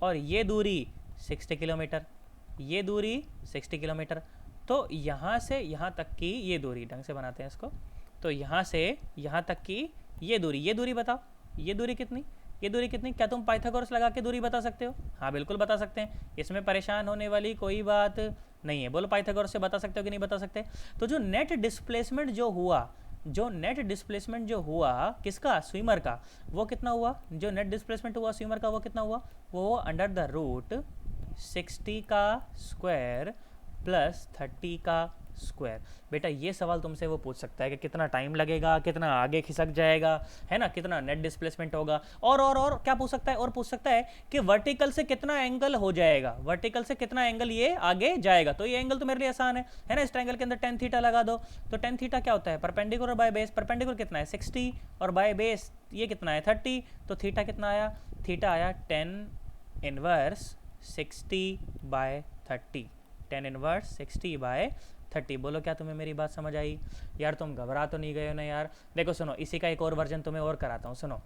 Speaker 1: और ये दूरी 60 किलोमीटर, ये दूरी 60 किलोमीटर। तो यहाँ से यहाँ तक की ये दूरी, ढंग से बनाते हैं इसको, तो यहाँ से यहाँ तक की ये दूरी बताओ, ये दूरी कितनी, ये दूरी कितनी। क्या तुम पाइथागोरस लगा के दूरी बता सकते हो, हाँ बिल्कुल बता सकते हैं, इसमें परेशान होने वाली कोई बात नहीं है। बोलो पाइथागोरस से बता सकते हो कि नहीं बता सकते। तो जो नेट डिस्प्लेसमेंट जो हुआ, जो नेट डिस्प्लेसमेंट जो हुआ किसका, स्विमर का, वो कितना हुआ, जो नेट डिस्प्लेसमेंट हुआ स्विमर का वो कितना हुआ, वो अंडर द रूट 60 का स्क्वायर प्लस 30 का स्क्वायर। बेटा ये सवाल तुमसे वो पूछ सकता है कि कितना टाइम लगेगा, कितना आगे खिसक जाएगा, है ना, कितना नेट डिस्प्लेसमेंट होगा, और क्या पूछ सकता है, और पूछ सकता है कि वर्टिकल से कितना एंगल हो जाएगा, वर्टिकल से कितना एंगल ये आगे जाएगा। तो ये एंगल तो मेरे लिए आसान है ना, इस ट्रायंगल के अंदर tan थीटा लगा दो, तो tan थीटा क्या होता है, परपेंडिकुलर बाय बेस, परपेंडिकुलर कितना है 60 और बाय बेस ये कितना है 30, तो थीटा कितना आया, थीटा आया tan inverse 60 by 30, tan inverse 60 by 30। बोलो क्या तुम्हें मेरी बात समझ आई यार, तुम घबरा तो नहीं गए हो ना यार। देखो सुनो, इसी का एक और वर्जन तुम्हें और कराता हूँ, सुनो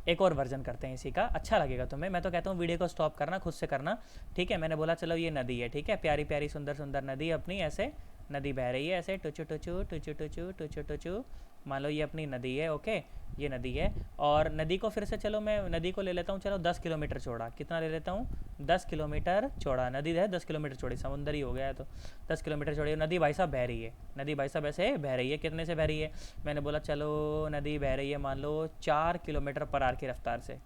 Speaker 1: एक और वर्जन करते हैं इसी का, अच्छा लगेगा तुम्हें। मैं तो कहता हूँ वीडियो को स्टॉप करना, खुद से करना, ठीक है। मैंने बोला चलो ये नदी है, ठीक है, प्यारी प्यारी सुंदर सुंदर नदी अपनी, ऐसे नदी बह रही है, ऐसे टुचू टुचू टुचू टुचू टुचू टुचू, मान लो ये अपनी नदी है, ओके, ये नदी है। और नदी को फिर से, चलो मैं नदी को ले लेता हूँ, चलो 10 किलोमीटर चौड़ा, कितना ले लेता हूँ, 10 किलोमीटर चौड़ा नदी है, 10 किलोमीटर चौड़ी, समुंदर ही हो गया है तो 10 किलोमीटर चौड़ी नदी भाई साहब बह रही है, नदी भाई साहब ऐसे बह रही है, कितने से बह रही है, मैंने बोला चलो नदी बह रही है मान लो 4 किलोमीटर पर आवर की रफ्तार से,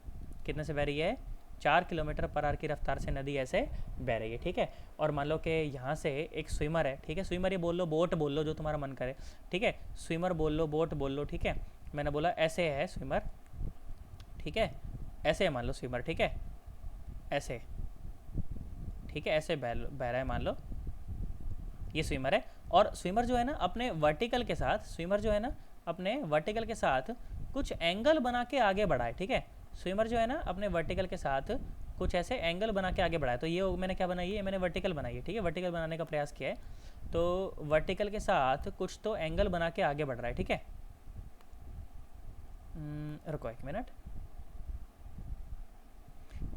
Speaker 1: कितने से बह रही है, 4 किलोमीटर पर आवर की रफ्तार से नदी ऐसे बह रही है, ठीक है। और मान लो कि यहाँ से एक स्विमर है, ठीक है, स्विमर ये बोल लो, बोट बोल लो, जो तुम्हारा मन करे, ठीक है, स्विमर बोल लो, बोट बोल लो, ठीक है। मैंने बोला ऐसे है स्विमर, ठीक है, ऐसे है मान लो स्विमर, ठीक है, ऐसे, ठीक है, ऐसे बह रहा है मान लो, ये स्विमर है। और स्विमर जो है ना अपने वर्टिकल के साथ, स्विमर जो है ना अपने वर्टिकल के साथ कुछ एंगल बना के आगे बढ़ा है, ठीक है। स्विमर जो है ना अपने वर्टिकल के साथ कुछ ऐसे एंगल बना के आगे बढ़ा है, तो ये मैंने क्या बनाई है, मैंने वर्टिकल बनाई है, ठीक है, वर्टिकल बनाने का प्रयास किया है, तो वर्टिकल के साथ कुछ तो एंगल बना के आगे बढ़ रहा है, ठीक है। रुको एक मिनट,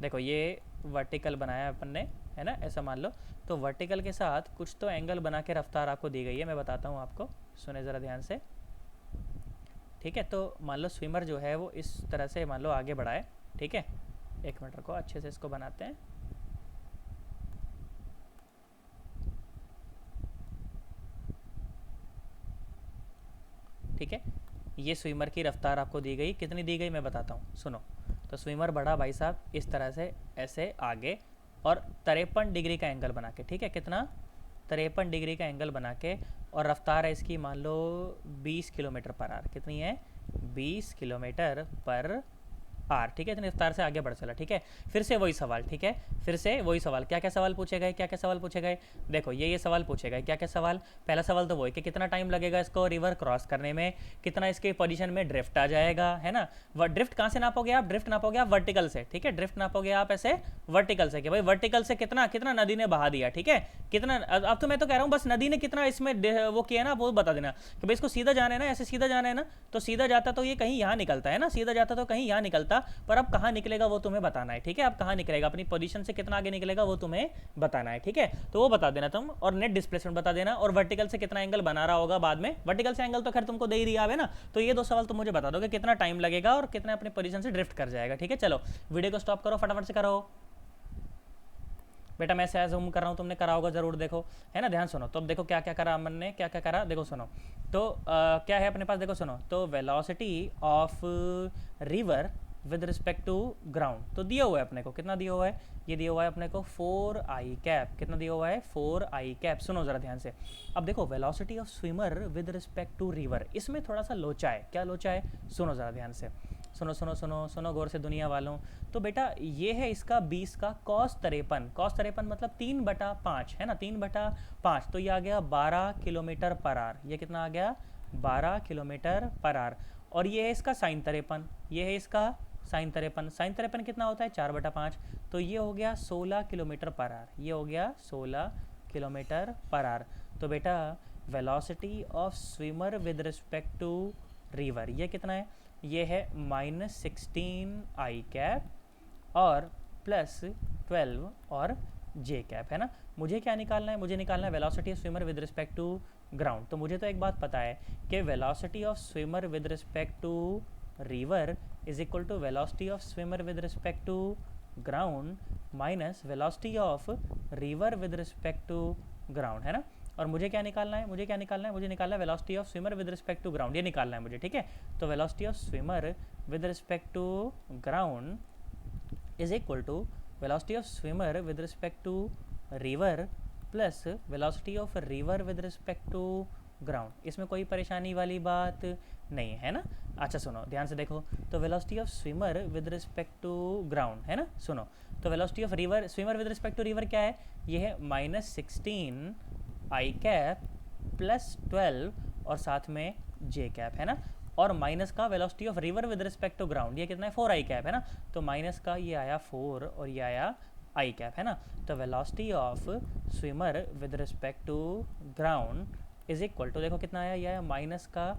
Speaker 1: देखो ये वर्टिकल बनाया अपन ने, है ना, ऐसा मान लो, तो वर्टिकल के साथ कुछ तो एंगल बना के रफ्तार आपको दी गई है, मैं बताता हूँ आपको, सुने ज़रा ध्यान से, ठीक है। तो मान लो स्विमर जो है वो इस तरह से मान लो आगे बढ़ा है, ठीक है, एक मिनट रुको, अच्छे से इसको बनाते हैं, ठीक है। ये स्विमर की रफ्तार आपको दी गई, कितनी दी गई मैं बताता हूँ, सुनो। तो स्विमर बढ़ा भाई साहब इस तरह से ऐसे आगे, और 53 डिग्री का एंगल बना के, ठीक है, कितना, 53 डिग्री का एंगल बना के, और रफ्तार है इसकी मान लो 20 किलोमीटर पर आवर, कितनी है, 20 किलोमीटर पर आर, ठीक है, इतनी रफ्तार से आगे बढ़ चला, ठीक है। फिर से वही सवाल, ठीक है, फिर से वही सवाल, क्या क्या सवाल पूछे गए, क्या क्या सवाल पूछे गए, देखो ये सवाल पूछे गए, क्या क्या सवाल, पहला सवाल तो वो है कि कितना टाइम लगेगा इसको रिवर क्रॉस करने में, कितना इसके पोजीशन में ड्रिफ्ट आ जाएगा, है ना। ड्रिफ्ट कहाँ से नापोगे आप, ड्रिफ्ट नापोगे आप वर्टिकल से, ठीक है, ड्रिफ्ट नापोगे आप ऐसे वर्टिकल से, कि भाई वर्टिकल से कितना कितना नदी ने बहा दिया, ठीक है, कितना। अब तो मैं तो कह रहा हूँ बस नदी ने कितना इसमें वो किया ना, वो बता देना कि भाई इसको सीधा जाना है ना, ऐसे सीधा जाना है ना, तो सीधा जाता तो ये कहीं यहाँ निकलता है ना, सीधा जाता तो कहीं यहाँ निकलता, था, पर अब कहाँ निकलेगा वो तुम्हें बताना है, ठीक है। अब कहाँ निकलेगा, अपनी पोजीशन से कितना आगे निकलेगा वो तुम्हें बताना है, ठीक है। तो वो बता देना तुम, और नेट डिस्प्लेसमेंट बता देना, और वर्टिकल से कितना एंगल बना रहा होगा बाद में। वर्टिकल से एंगल तो खैर तुमको दे ही दिया है ना, तो ये 2 सवाल तुम मुझे बता दो कि कितना टाइम लगेगा और कितना अपनी पोजीशन से ड्रिफ्ट कर जाएगा, ठीक है। चलो वीडियो को स्टॉप करो, फटाफट से करो बेटा। मैं ऐसे जूम कर रहा हूँ, तुमने करा होगा जरूर, देखो है ना, ध्यान सुनो। तो अब देखो क्या क्या करा अमन ने, क्या क्या करा, देखो सुनो। तो क्या है अपने पास, देखो सुनो। तो velocity of river with respect to ground तो दिया हुआ है अपने को, कितना दिया हुआ है, ये दिया हुआ है अपने को 4i कैप, कितना दिया हुआ है 4i कैप। सुनो ज़रा ध्यान से। अब देखो velocity of swimmer with respect to river, इसमें थोड़ा सा लोचा है, क्या लोचा है, सुनो ज़रा ध्यान से, सुनो सुनो सुनो सुनो गौर से दुनिया वालों। तो बेटा ये है इसका 20 का cos 53, cos 53 मतलब 3/5 है ना, 3/5, तो ये आ गया 12 किलोमीटर पर आवर, ये कितना आ गया 12 किलोमीटर पर आवर। और ये है इसका sin 53, ये है इसका sin 53, sin 53 कितना होता है 4/5, तो ये हो गया 16 किलोमीटर पर आवर, ये हो गया 16 किलोमीटर पर आवर। तो बेटा velocity of swimmer with respect to river ये कितना है, ये है -16i कैप और +12 और j कैप, है ना। मुझे क्या निकालना है, मुझे निकालना है velocity of swimmer with respect to ground. तो मुझे तो एक बात पता है कि velocity of swimmer with respect to river is equal to velocity of swimmer with respect to ground minus velocity of river with respect to ground, है ना। और मुझे क्या निकालना है, मुझे क्या निकालना है, मुझे निकालना है velocity of swimmer with respect to ground, ये निकालना है मुझे, ठीक है। तो velocity of swimmer with respect to ground is equal to velocity of swimmer with respect to river plus velocity of river with respect to ground. इसमें कोई परेशानी वाली बात नहीं है ना। अच्छा सुनो ध्यान से देखो, तो velocity of swimmer with respect to ground है ना, सुनो। तो velocity of river swimmer with respect to river क्या है, ये है -16i कैप +12 और साथ में j कैप, है ना। और माइनस का velocity of river with respect to ground ये कितना है 4i कैप, है ना। तो माइनस का ये आया 4 और ये आया i कैप, है ना। तो velocity of swimmer with respect to ground is equal to, देखो कितना आया, ये आया माइनस का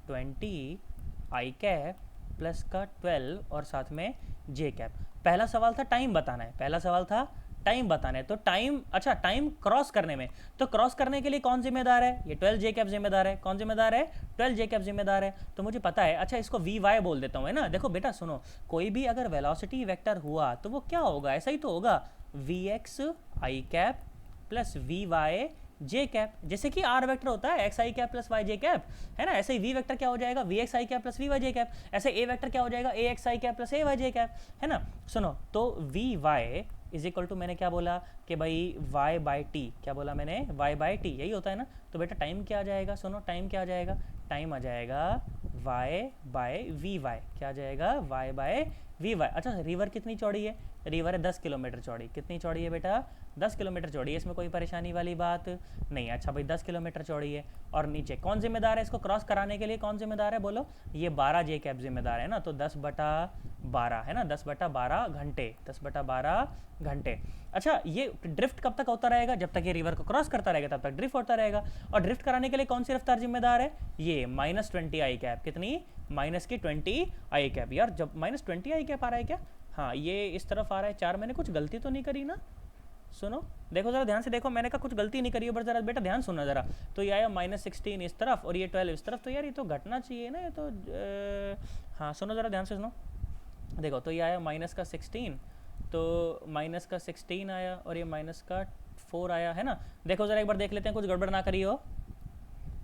Speaker 1: 20i कैप प्लस का 12 और साथ में j कैप। पहला सवाल था टाइम बताना है, पहला सवाल था टाइम बताना है। तो टाइम, अच्छा टाइम क्रॉस करने में, तो क्रॉस करने के लिए कौन जिम्मेदार है, ये 12 j कैप जिम्मेदार है, कौन जिम्मेदार है 12 j कैप जिम्मेदार है, तो मुझे पता है। अच्छा इसको वी वाई बोल देता हूँ, है ना। देखो बेटा सुनो, कोई भी अगर वेलोसिटी वेक्टर हुआ तो वो क्या होगा, ऐसा ही तो होगा, vx i cap plus v y j cap, जैसे कि आर वेक्टर होता है x i cap plus y j cap, है ना। ऐसे ही वी वेक्टर क्या हो जाएगा v x i cap plus v y j cap, ऐसे ए वेक्टर क्या हो जाएगा a x i cap plus a y j cap, है ना। सुनो, तो v y is equal to, मैंने क्या बोला कि भाई y बाई टी, क्या बोला मैंने y बाई टी, यही होता है ना। तो बेटा टाइम क्या आ जाएगा, सुनो टाइम क्या आ जाएगा, टाइम आ जाएगा y बाई वी वाई, क्या आ जाएगा y बाई वी वाई। अच्छा रिवर कितनी चौड़ी है, रिवर है 10 किलोमीटर चौड़ी, कितनी चौड़ी है बेटा 10 किलोमीटर चौड़ी है, इसमें कोई परेशानी वाली बात नहीं। अच्छा भाई 10 किलोमीटर चौड़ी है, और नीचे कौन जिम्मेदार है इसको क्रॉस कराने के लिए, कौन जिम्मेदार है बोलो, ये 12 जे कैप जिम्मेदार है ना। तो 10/12 है ना, 10/12 घंटे, 10/12 घंटे। अच्छा ये ड्रिफ्ट कब तक होता रहेगा, जब तक ये रिवर को क्रॉस करता रहेगा तब तक ड्रिफ्ट होता रहेगा। और ड्रिफ्ट कराने के लिए कौन सी रफ्तार जिम्मेदार है, ये -20i कैप, कितनी -20i कैप। यार जब -20i कैप आ रहा है क्या, हाँ ये इस तरफ आ रहा है 4, मैंने कुछ गलती तो नहीं करी ना। सुनो देखो ज़रा ध्यान से देखो, मैंने कहा कुछ गलती नहीं करी है, पर ज़रा बेटा ध्यान सुनना ज़रा। तो ये आया -16 इस तरफ और ये 12 इस तरफ, तो यार ये तो घटना चाहिए ना, ये तो हाँ सुनो ज़रा ध्यान से सुनो। देखो तो ये आया -16, तो -16 आया और ये -4 आया, है ना। देखो ज़रा एक बार देख लेते हैं कुछ गड़बड़ ना करी हो।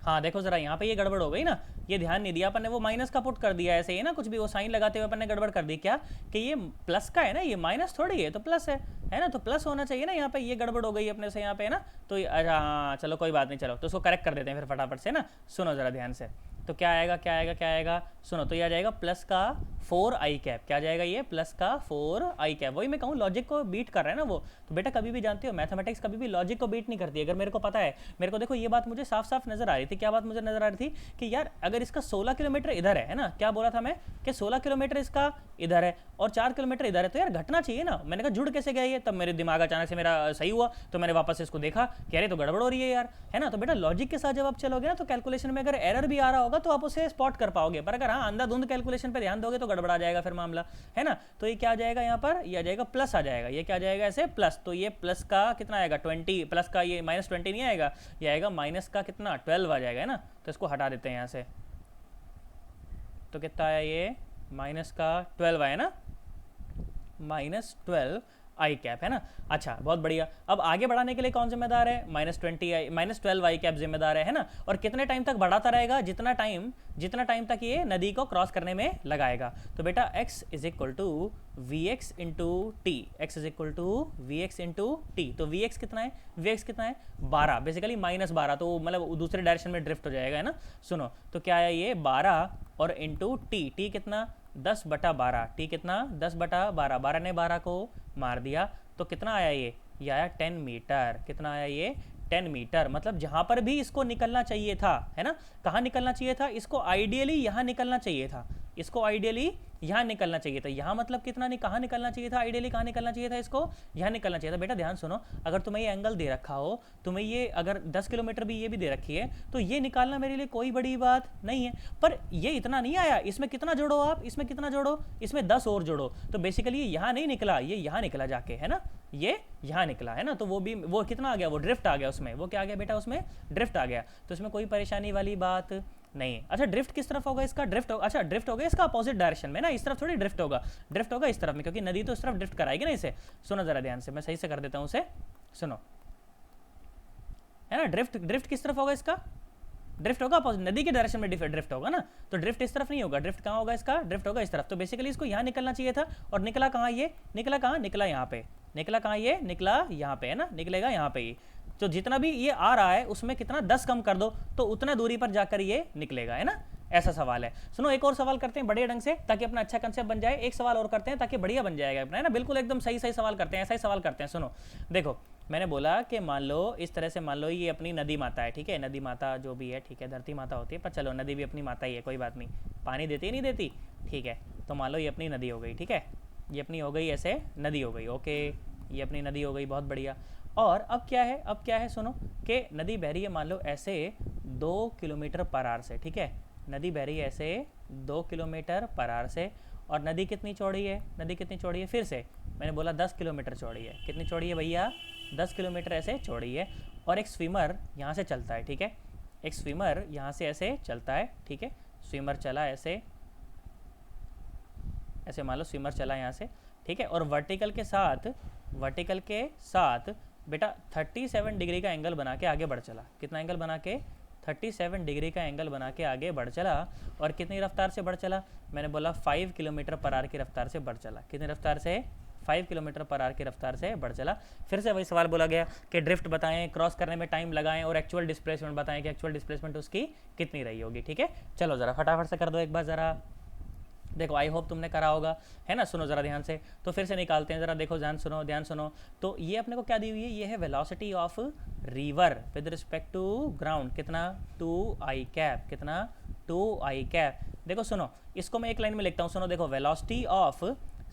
Speaker 1: हाँ देखो ज़रा यहाँ पे ये गड़बड़ हो गई ना, ये ध्यान नहीं दिया अपन ने, वो माइनस का पुट कर दिया ऐसे ही ना, कुछ भी वो साइन लगाते हुए अपन ने गड़बड़ कर दी क्या, कि ये प्लस का है ना, ये माइनस थोड़ी है, तो प्लस है ना, तो प्लस होना चाहिए ना यहाँ पे, ये गड़बड़ हो गई अपने से यहाँ पे, है ना। तो अच्छा हाँ चलो कोई बात नहीं, चलो तो उसको करेक्ट कर देते हैं फिर फटाफट से ना। सुनो ज़रा ध्यान से, तो क्या आएगा क्या आएगा क्या आएगा, सुनो तो ये आ जाएगा प्लस का 4i कैप, क्या आ जाएगा ये प्लस का 4i कैप। वही मैं कहूँ लॉजिक को बीट कर रहा है ना वो। तो बेटा कभी भी जानते हो मैथमेटिक्स कभी भी लॉजिक को बीट नहीं करती। अगर मेरे को पता है, मेरे को देखो ये बात मुझे साफ साफ नजर आ रही थी, क्या बात मुझे नजर आ रही थी कि यार अगर इसका 16 किलोमीटर इधर है ना, क्या बोला था मैं कि 16 किलोमीटर इसका इधर है और 4 किलोमीटर इधर है, तो यार घटना चाहिए ना। मैंने कहा जुड़ कैसे गया ये, तब मेरे दिमाग अचानक से मेरा सही हुआ, तो मैंने वापस से इसको देखा कि अरे तो गड़बड़ हो रही है यार, है ना। तो बेटा लॉजिक के साथ जब आप चलोगे ना, तो कैलकुलेशन में अगर एरर भी आ रहा होगा होगा तो आप उसे स्पॉट कर पाओगे, पर अगर हाँ अंधाधुंध कैलकुलेशन पे ध्यान दोगे तो गड़बड़ा जाएगा फिर मामला, है ना। तो ये क्या आ जाएगा यहाँ पर, ये आ जाएगा प्लस आ जाएगा, ये क्या आ जाएगा ऐसे प्लस, तो ये प्लस का कितना आएगा 20, प्लस का ये -20 नहीं आएगा, ये आएगा माइनस का कितना 12 आ जाएगा, है ना। तो इसको हटा देते हैं यहाँ से, तो कितना आया ये माइनस का 12 आया ना, -12 आई कैप, है ना। अच्छा बहुत बढ़िया, अब आगे बढ़ाने के लिए कौन जिम्मेदार है, -12 आई कैप जिम्मेदार है ना। और कितने टाइम तक बढ़ाता रहेगा, जितना टाइम तक ये नदी को क्रॉस करने में लगाएगा। तो बेटा x is equal to v x into t, x is equal to v x into t. तो वी एक्स कितना है 12, बेसिकली -12, तो मतलब दूसरे डायरेक्शन में ड्रिफ्ट हो जाएगा, है ना। सुनो तो क्या आया ये 12 और इंटू टी, टी कितना 10/12, टी कितना 10/12, 12 ने 12 को मार दिया, तो कितना आया ये आया 10 मीटर, कितना आया ये 10 मीटर। मतलब जहाँ पर भी इसको निकलना चाहिए था, है ना, कहाँ निकलना चाहिए था, इसको आइडियली यहाँ निकलना चाहिए था, इसको आइडियली यहाँ निकलना चाहिए था, यहाँ मतलब कितना नहीं, कहाँ निकलना चाहिए था, आइडियली कहाँ निकलना चाहिए था, इसको यहाँ निकलना चाहिए था। बेटा ध्यान सुनो, अगर तुम्हें ये एंगल दे रखा हो, तुम्हें ये अगर 10 किलोमीटर भी ये भी दे रखी है, तो ये निकालना मेरे लिए कोई बड़ी बात नहीं है। पर ये इतना नहीं आया, इसमें कितना जोड़ो आप, इसमें कितना जोड़ो, इसमें 10 और जोड़ो, तो बेसिकली ये यहाँ नहीं निकला, ये यहाँ निकला जाके, है ना, ये यहाँ निकला, है ना। तो वो कितना आ गया, वो ड्रिफ्ट आ गया उसमें, वो क्या आ गया बेटा, उसमें ड्रिफ्ट आ गया, तो इसमें कोई परेशानी वाली बात नहीं। अच्छा ड्रिफ्ट किस तरफ होगा इसका, ड्रिफ्ट होगा, अच्छा ड्रिफ्ट होगा इसका अपोजिट डायरेक्शन में ना, इस तरफ थोड़ी ड्रिफ्ट होगा, ड्रिफ्ट होगा इस तरफ में, क्योंकि नदी तो इस तरफ ड्रिफ्ट कराएगी ना इसे। सुनो जरा ध्यान से, मैं सही से कर देता हूँ उसे, सुनो, है ना। ड्रिफ्ट किस तरफ होगा इसका, ड्रिफ्ट होगा अपोजिट, नदी के डायरेक्शन में ड्रिफ्ट होगा ना, तो ड्रिफ्ट इस तरफ नहीं होगा, ड्रिफ्ट कहाँ होगा इसका, ड्रिफ्ट होगा इस तरफ। तो बेसिकली इसको यहाँ निकलना चाहिए था, और निकला कहाँ, ये निकला कहाँ, निकला यहाँ पे, निकला कहाँ, ये निकला यहाँ पे, है ना, निकलेगा यहाँ पे ही। तो जितना भी ये आ रहा है उसमें कितना 10 कम कर दो, तो उतना दूरी पर जाकर ये निकलेगा, है ना। ऐसा सवाल है। सुनो एक और सवाल करते हैं बढ़िया ढंग से, ताकि अपना अच्छा कंसेप्ट बन जाए। एक सवाल और करते हैं ताकि बढ़िया बन जाएगा अपना, है ना, बिल्कुल एकदम सही सवाल करते हैं, ऐसा ही सवाल करते हैं। सुनो देखो, मैंने बोला कि मान लो इस तरह से, मान लो ये अपनी नदी माता है, ठीक है, नदी माता जो भी है, ठीक है, धरती माता होती है, पर चलो नदी भी अपनी माता ही है, कोई बात नहीं, पानी देती है नहीं देती, ठीक है। तो मान लो ये अपनी नदी हो गई, ठीक है, ये अपनी हो गई ऐसे नदी हो गई, ओके, ये अपनी नदी हो गई, बहुत बढ़िया। और अब क्या है, सुनो कि नदी बह रही है मान लो ऐसे 2 किलोमीटर पर आवर से, ठीक है, नदी बह रही है ऐसे 2 किलोमीटर पर आवर से, और नदी कितनी चौड़ी है, फिर से मैंने बोला 10 किलोमीटर चौड़ी है, कितनी चौड़ी है भैया, 10 किलोमीटर ऐसे चौड़ी है। और एक स्विमर यहाँ से चलता है, ठीक है, एक स्विमर यहाँ से ऐसे चलता है, ठीक है, स्विमर चला ऐसे मान लो स्विमर चला यहाँ से, ठीक है, और वर्टिकल के साथ बेटा 37 डिग्री का एंगल बना के आगे बढ़ चला, कितना एंगल बना के 37 डिग्री का एंगल बना के आगे बढ़ चला। और कितनी रफ्तार से बढ़ चला, मैंने बोला 5 किलोमीटर पर आवर की रफ्तार से बढ़ चला, कितनी रफ्तार से 5 किलोमीटर पर आवर की रफ्तार से बढ़ चला। फिर से वही सवाल बोला गया कि ड्रिफ्ट बताएं, क्रॉस करने में टाइम लगाएं, और एक्चुअल डिस्प्लेसमेंट बताएं कि एक्चुअल डिस्प्लेसमेंट उसकी कितनी रही होगी, ठीक है। चलो ज़रा फटाफट से कर दो एक बार ज़रा, देखो आई होप तुमने करा होगा, है ना। सुनो ज़रा ध्यान से, तो फिर से निकालते हैं ज़रा, देखो ध्यान सुनो। तो ये अपने को क्या दी हुई है, ये है velocity of river with respect to ground, कितना 2i कैप, कितना 2i कैप। देखो सुनो, इसको मैं एक लाइन में लिखता हूँ, सुनो देखो, velocity of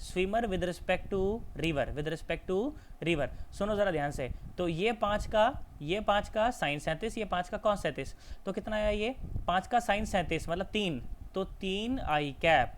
Speaker 1: swimmer with respect to river, सुनो ज़रा ध्यान से। तो ये 5 का साइन 37, ये 5 का कॉस 37, तो कितना आया ये 5 का साइन 37 मतलब 3, तो 3i कैप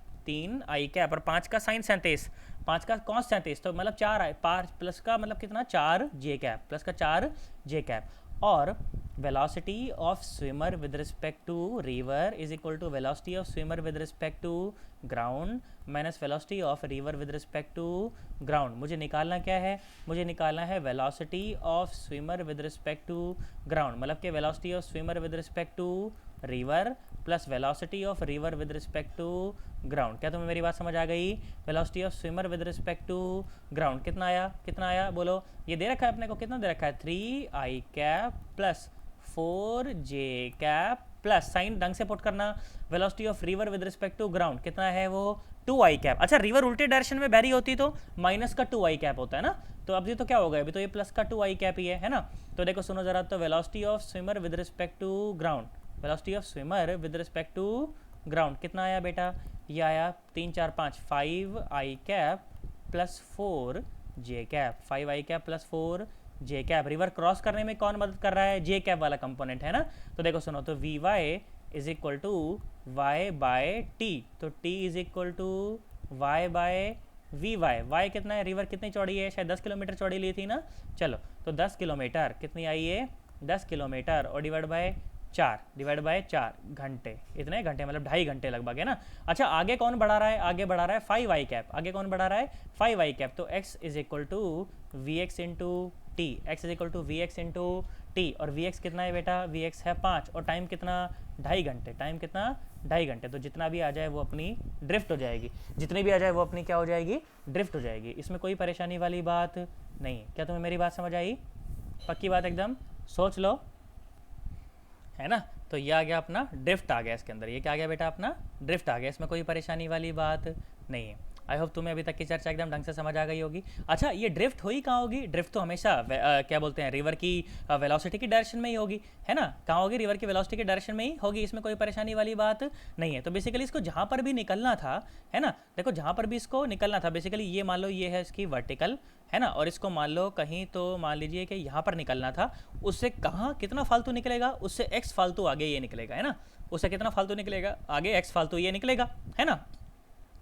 Speaker 1: और 5 का साइन 37, 5 का कॉस 37, तो मतलब 4 5 प्लस का मतलब कितना 4j कैप, प्लस का 4j कैप। और velocity of swimmer with respect to river is equal to velocity of swimmer with respect to ground minus velocity of river with respect to ground. मुझे निकालना क्या है, मुझे निकालना है velocity of swimmer with respect to ground, मतलब कि velocity of swimmer with respect to river plus velocity of river with respect to ground. क्या तुम्हें मेरी बात समझ आ गई, velocity of swimmer with respect to ground कितना आया बोलो। ये दे रखा है अपने को, कितना दे रखा है 3i cap plus 4j cap plus sign ढंग से पुट करना, velocity of river with respect to ground कितना है वो 2i कैप। अच्छा रिवर उल्टे डायरेक्शन में बैरी होती तो माइनस का 2i कैप होता है ना, तो अब ये तो क्या हो गया, अभी तो ये प्लस का 2i कैप ही है ना। तो देखो सुनो जरा, तो velocity of swimmer with respect to ground, velocity of swimmer with respect to ground कितना आया बेटा, ये आया 3 4 5 5i cap plus 4j cap, 5i cap plus 4j cap. River cross करने में कौन मदद कर रहा है, j कैप वाला कंपोनेंट है ना। तो देखो सुनो, तो vy is equal to Y by T, तो T is equal to Y by V Y कितना है, रिवर कितनी चौड़ी है, शायद 10 किलोमीटर चौड़ी ली थी ना, चलो तो 10 किलोमीटर कितनी आई है, 10 किलोमीटर और डिवाइड बाय 4 घंटे, इतने घंटे मतलब 2.5 घंटे लगभग है ना। अच्छा आगे कौन बढ़ा रहा है, आगे बढ़ा रहा है 5 आई कैप, आगे कौन बढ़ा रहा है 5 आई कैप, तो x is equal to v x into t, x is equal to v x into t, और वी एक्स कितना है बेटा, वी एक्स है 5 और टाइम कितना 2.5 घंटे, टाइम कितना 2.5 घंटे, तो जितना भी आ जाए वो अपनी ड्रिफ्ट हो जाएगी, जितनी भी आ जाए वो अपनी क्या हो जाएगी, ड्रिफ्ट हो जाएगी, इसमें कोई परेशानी वाली बात नहीं है। क्या तुम्हें मेरी बात समझ आई, पक्की बात एकदम, सोच लो, है ना। तो ये आ गया अपना ड्रिफ्ट आ गया इसके अंदर, ये क्या आ गया बेटा अपना ड्रिफ्ट आ गया, इसमें कोई परेशानी वाली बात नहीं है। आई होप तुम्हें अभी तक की चर्चा एकदम ढंग से समझ आ गई होगी। अच्छा ये ड्रिफ्ट हुई कहाँ होगी, ड्रिफ्ट तो हमेशा क्या बोलते हैं रिवर की वेलोसिटी की डायरेक्शन में ही होगी, है ना, कहाँ होगी, रिवर की वेलोसिटी की डायरेक्शन में ही होगी, इसमें कोई परेशानी वाली बात नहीं है। तो बेसिकली इसको जहाँ पर भी निकलना था, है ना, देखो जहाँ पर भी इसको निकलना था, बेसिकली ये मान लो ये है इसकी वर्टिकल, है ना, और इसको मान लो कहीं तो मान लीजिए कि यहाँ पर निकलना था, उससे कहाँ कितना फालतू निकलेगा, उससे x फालतू आगे ये निकलेगा, है ना, उससे कितना फालतू निकलेगा आगे, x फालतू ये निकलेगा, है ना।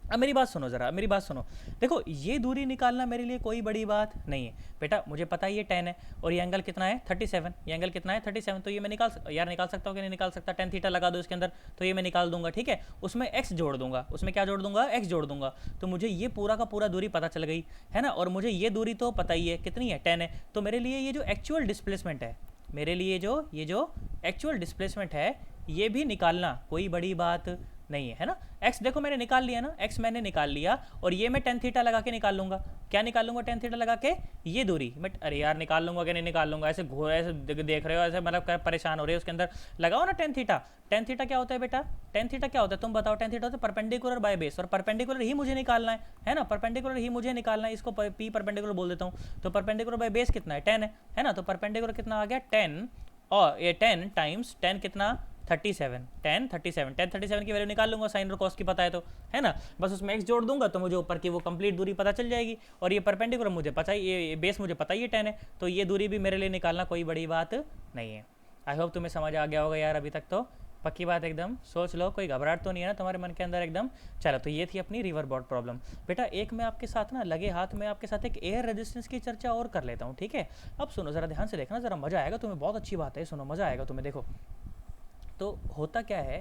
Speaker 1: अब मेरी बात सुनो ज़रा, मेरी बात सुनो, देखो ये दूरी निकालना मेरे लिए कोई बड़ी बात नहीं है बेटा, मुझे पता है ये 10 है और ये एंगल कितना है 37, ये एंगल कितना है 37, तो ये मैं निकाल सकता हूँ कि नहीं निकाल सकता, टेन थीटा लगा दो इसके अंदर, तो ये मैं निकाल दूंगा, ठीक है, उसमें x जोड़ दूंगा, उसमें क्या जोड़ दूंगा, x जोड़ दूंगा, तो मुझे ये पूरा का पूरा दूरी पता चल गई, है ना, और मुझे ये दूरी तो पता ही है कितनी है 10 है, तो मेरे लिए ये जो एक्चुअल डिस्प्लेसमेंट है, मेरे लिए ये जो एक्चुअल डिस्प्लेसमेंट है ये भी निकालना कोई बड़ी बात नहीं है, है ना। x देखो मैंने निकाल लिया ना, x मैंने निकाल लिया और ये मैं टेन थीटा लगा के निकाल लूंगा, क्या निकाल लूंगा, टेन थीटा लगा के ये दूरी मैं, अरे यार निकाल लूंगा कि नहीं निकाल लूंगा, ऐसे घोड़े ऐसे देख रहे हो, ऐसे मतलब परेशान हो रहे हो, उसके अंदर लगाओ ना टेन थीटा, टेन थीटा क्या होता है बेटा, टेन थीटा क्या होता है तुम बताओ, टेन थीटा होता है परपेंडिकुलर बाय बेस, और परपेंडिकुलर ही मुझे निकालना है ना, परपेंडिकुलर ही मुझे निकालना है, इसको पी परपेंडिकुलर बोल देता हूँ, तो परपेंडिकुलर बाय बेस कितना है 10 है ना, तो परपेंडिकुलर कितना आ गया 10, और ये 10 टाइम्स 10 कितना 37, 10 37 की वैल्यू निकाल लूंगा, साइन और कॉस की पता है तो, है ना, बस उसमें x जोड़ दूंगा तो मुझे ऊपर की वो कंप्लीट दूरी पता चल जाएगी, और ये परपेंडिकुलर मुझे पता ही, ये बेस मुझे पता ही है 10 है, तो ये दूरी भी मेरे लिए निकालना कोई बड़ी बात नहीं है। आई होप तुम्हें समझ आ गया होगा यार अभी तक, तो पक्की बात एकदम, सोच लो, कोई घबराहट तो नहीं है ना तुम्हारे मन के अंदर एकदम। चलो तो ये थी अपनी रिवर बोर्ड प्रॉब्लम। बेटा एक मैं आपके साथ ना लगे हाथ में आपके साथ एक एयर रेजिस्टेंस की चर्चा और कर लेता हूँ, ठीक है। अब सुनो ज़रा ध्यान से देखना, ज़रा मज़ा आएगा तुम्हें, बहुत अच्छी बात है, सुनो मज़ा आएगा तुम्हें। देखो तो होता क्या है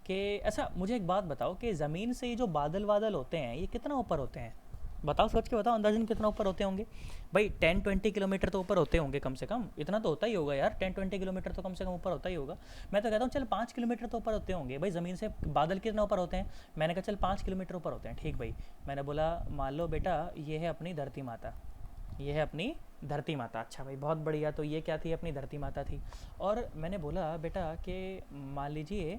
Speaker 1: कि ऐसा, मुझे एक बात बताओ कि ज़मीन से ये जो बादल वादल होते हैं ये कितना ऊपर होते हैं, बताओ सोच के बताओ, अंदाजन कितना ऊपर होते होंगे भाई, 10-20 किलोमीटर तो ऊपर होते होंगे कम से कम, इतना तो होता ही होगा यार, 10-20 किलोमीटर तो कम से कम ऊपर होता ही होगा। मैं तो कहता हूँ चल 5 किलोमीटर तो ऊपर होते होंगे भाई, ज़मीन से बादल कितना ऊपर होते हैं, मैंने कहा चल 5 किलोमीटर ऊपर होते हैं, ठीक भाई। मैंने बोला मान लो बेटा ये है अपनी धरती माता, ये है अपनी धरती माता, अच्छा भाई बहुत बढ़िया, तो ये क्या थी अपनी धरती माता थी, और मैंने बोला बेटा कि मान लीजिए